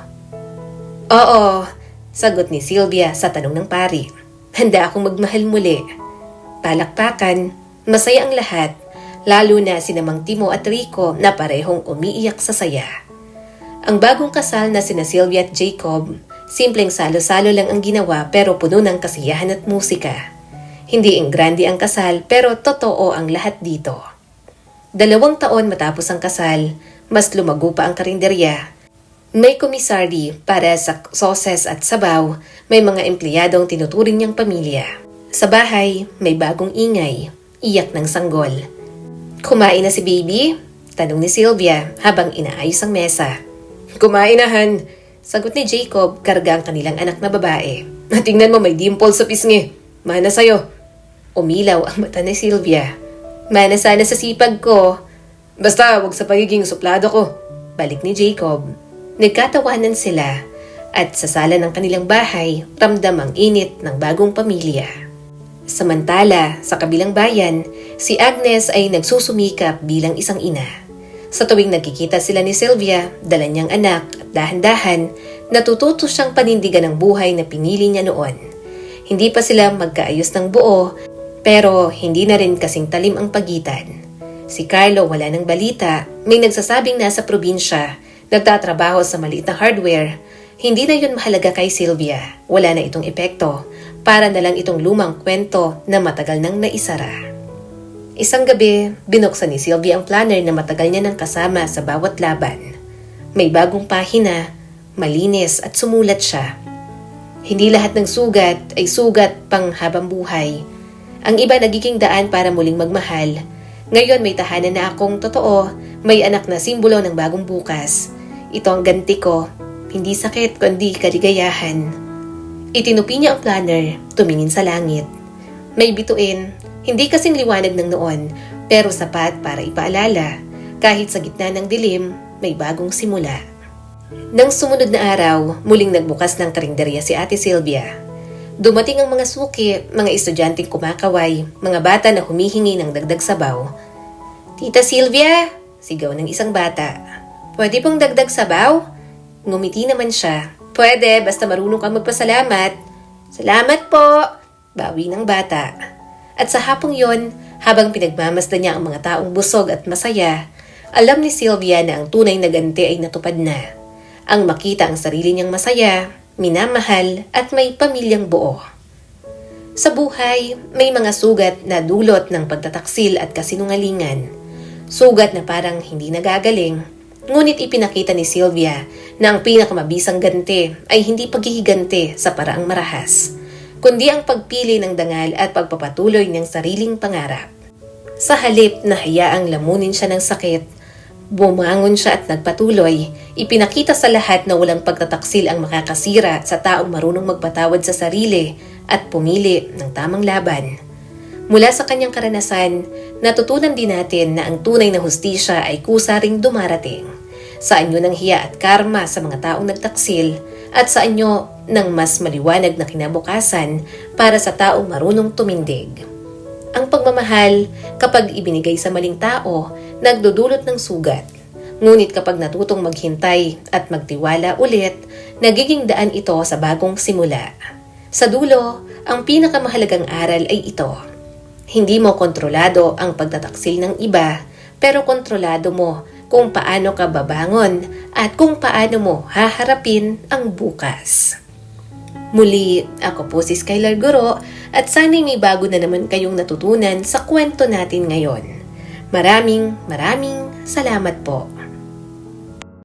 Oo, sagot ni Sylvia sa tanong ng pari. Handa akong magmahal muli. Palakpakan, masaya ang lahat, lalo na sina Mang Timo at Rico na parehong umiiyak sa saya. Ang bagong kasal na sina Sylvia at Jacob, simpleng salo-salo lang ang ginawa pero puno ng kasiyahan at musika. Hindi grande ang kasal pero totoo ang lahat dito. 2 taon matapos ang kasal, mas lumago pa ang karinderya. May komisardi para sa soses at sabaw, may mga empleyadong tinuturing niyang pamilya. Sa bahay, may bagong ingay, iyak ng sanggol. Kumain na si baby? Tanong ni Sylvia habang inaayos ang mesa. Kumain na, Han. Sagot ni Jacob, karga ang kanilang anak na babae. Tingnan mo, may dimple sa pisngi. Mana sa'yo. Umilaw ang mata ni Sylvia. Mana sana sa sipag ko. Basta, wag sa pagiging suplado ko. Balik ni Jacob. Nagkatawanan sila at sa sala ng kanilang bahay, ramdam ang init ng bagong pamilya. Samantala, sa kabilang bayan, si Agnes ay nagsusumikap bilang isang ina. Sa tuwing nagkikita sila ni Sylvia, dala niyang anak at dahan-dahan, natututo siyang panindigan ng buhay na pinili niya noon. Hindi pa sila magkaayos ng buo, pero hindi na rin kasing talim ang pagitan. Si Carlo wala ng balita, may nagsasabing nasa probinsya, nagtatrabaho sa maliit na hardware. Hindi na yun mahalaga kay Sylvia, wala na itong epekto, para na lang itong lumang kwento na matagal nang naisara. Isang gabi, binuksan ni Sylvia ang planner na matagal niya nang kasama sa bawat laban. May bagong pahina, malinis at sumulat siya. Hindi lahat ng sugat ay sugat pang habang buhay. Ang iba nagiging daan para muling magmahal. Ngayon may tahanan na akong totoo, may anak na simbolo ng bagong bukas. Ito ang ganti ko, hindi sakit kundi kaligayahan. Itinupi niya ang planner, tumingin sa langit. May bituin, hindi kasing liwanag ng noon, pero sapat para ipaalala. Kahit sa gitna ng dilim, may bagong simula. Nang sumunod na araw, muling nagbukas ng karinderya si Ate Sylvia. Dumating ang mga suki, mga estudyanteng kumakaway, mga bata na humihingi ng dagdag sabaw. Tita Sylvia, sigaw ng isang bata. Pwede pong dagdag sabaw? Ngumiti naman siya. Pwede, basta marunong kang magpasalamat. Salamat po, bawi ng bata. At sa hapong yon, habang pinagmamasdan niya ang mga taong busog at masaya, alam ni Sylvia na ang tunay na ganti ay natupad na. Ang makita ang sarili niyang masaya, minamahal at may pamilyang buo. Sa buhay, may mga sugat na dulot ng pagtataksil at kasinungalingan. Sugat na parang hindi nagagaling, ngunit ipinakita ni Sylvia na ang pinakamabisang ganti ay hindi paghihiganti sa paraang marahas, kundi ang pagpili ng dangal at pagpapatuloy ng sariling pangarap. Sa halip na hayaang lamunin siya ng sakit, bumangon siya at nagpatuloy, ipinakita sa lahat na walang pagtataksil ang makakasira sa taong marunong magpatawad sa sarili at pumili ng tamang laban. Mula sa kanyang karanasan, natutunan din natin na ang tunay na hustisya ay kusa ring dumarating. Sa anyo ng hiya at karma sa mga taong nagtaksil at sa anyo ng mas maliwanag na kinabukasan para sa taong marunong tumindig. Ang pagmamahal, kapag ibinigay sa maling tao, nagdudulot ng sugat. Ngunit kapag natutong maghintay at magtiwala ulit, nagiging daan ito sa bagong simula. Sa dulo, ang pinakamahalagang aral ay ito. Hindi mo kontrolado ang pagtataksil ng iba, pero kontrolado mo kung paano ka babangon at kung paano mo haharapin ang bukas. Muli, ako po si Skylar Guro at sana'y may bago na naman kayong natutunan sa kwento natin ngayon. Maraming salamat po.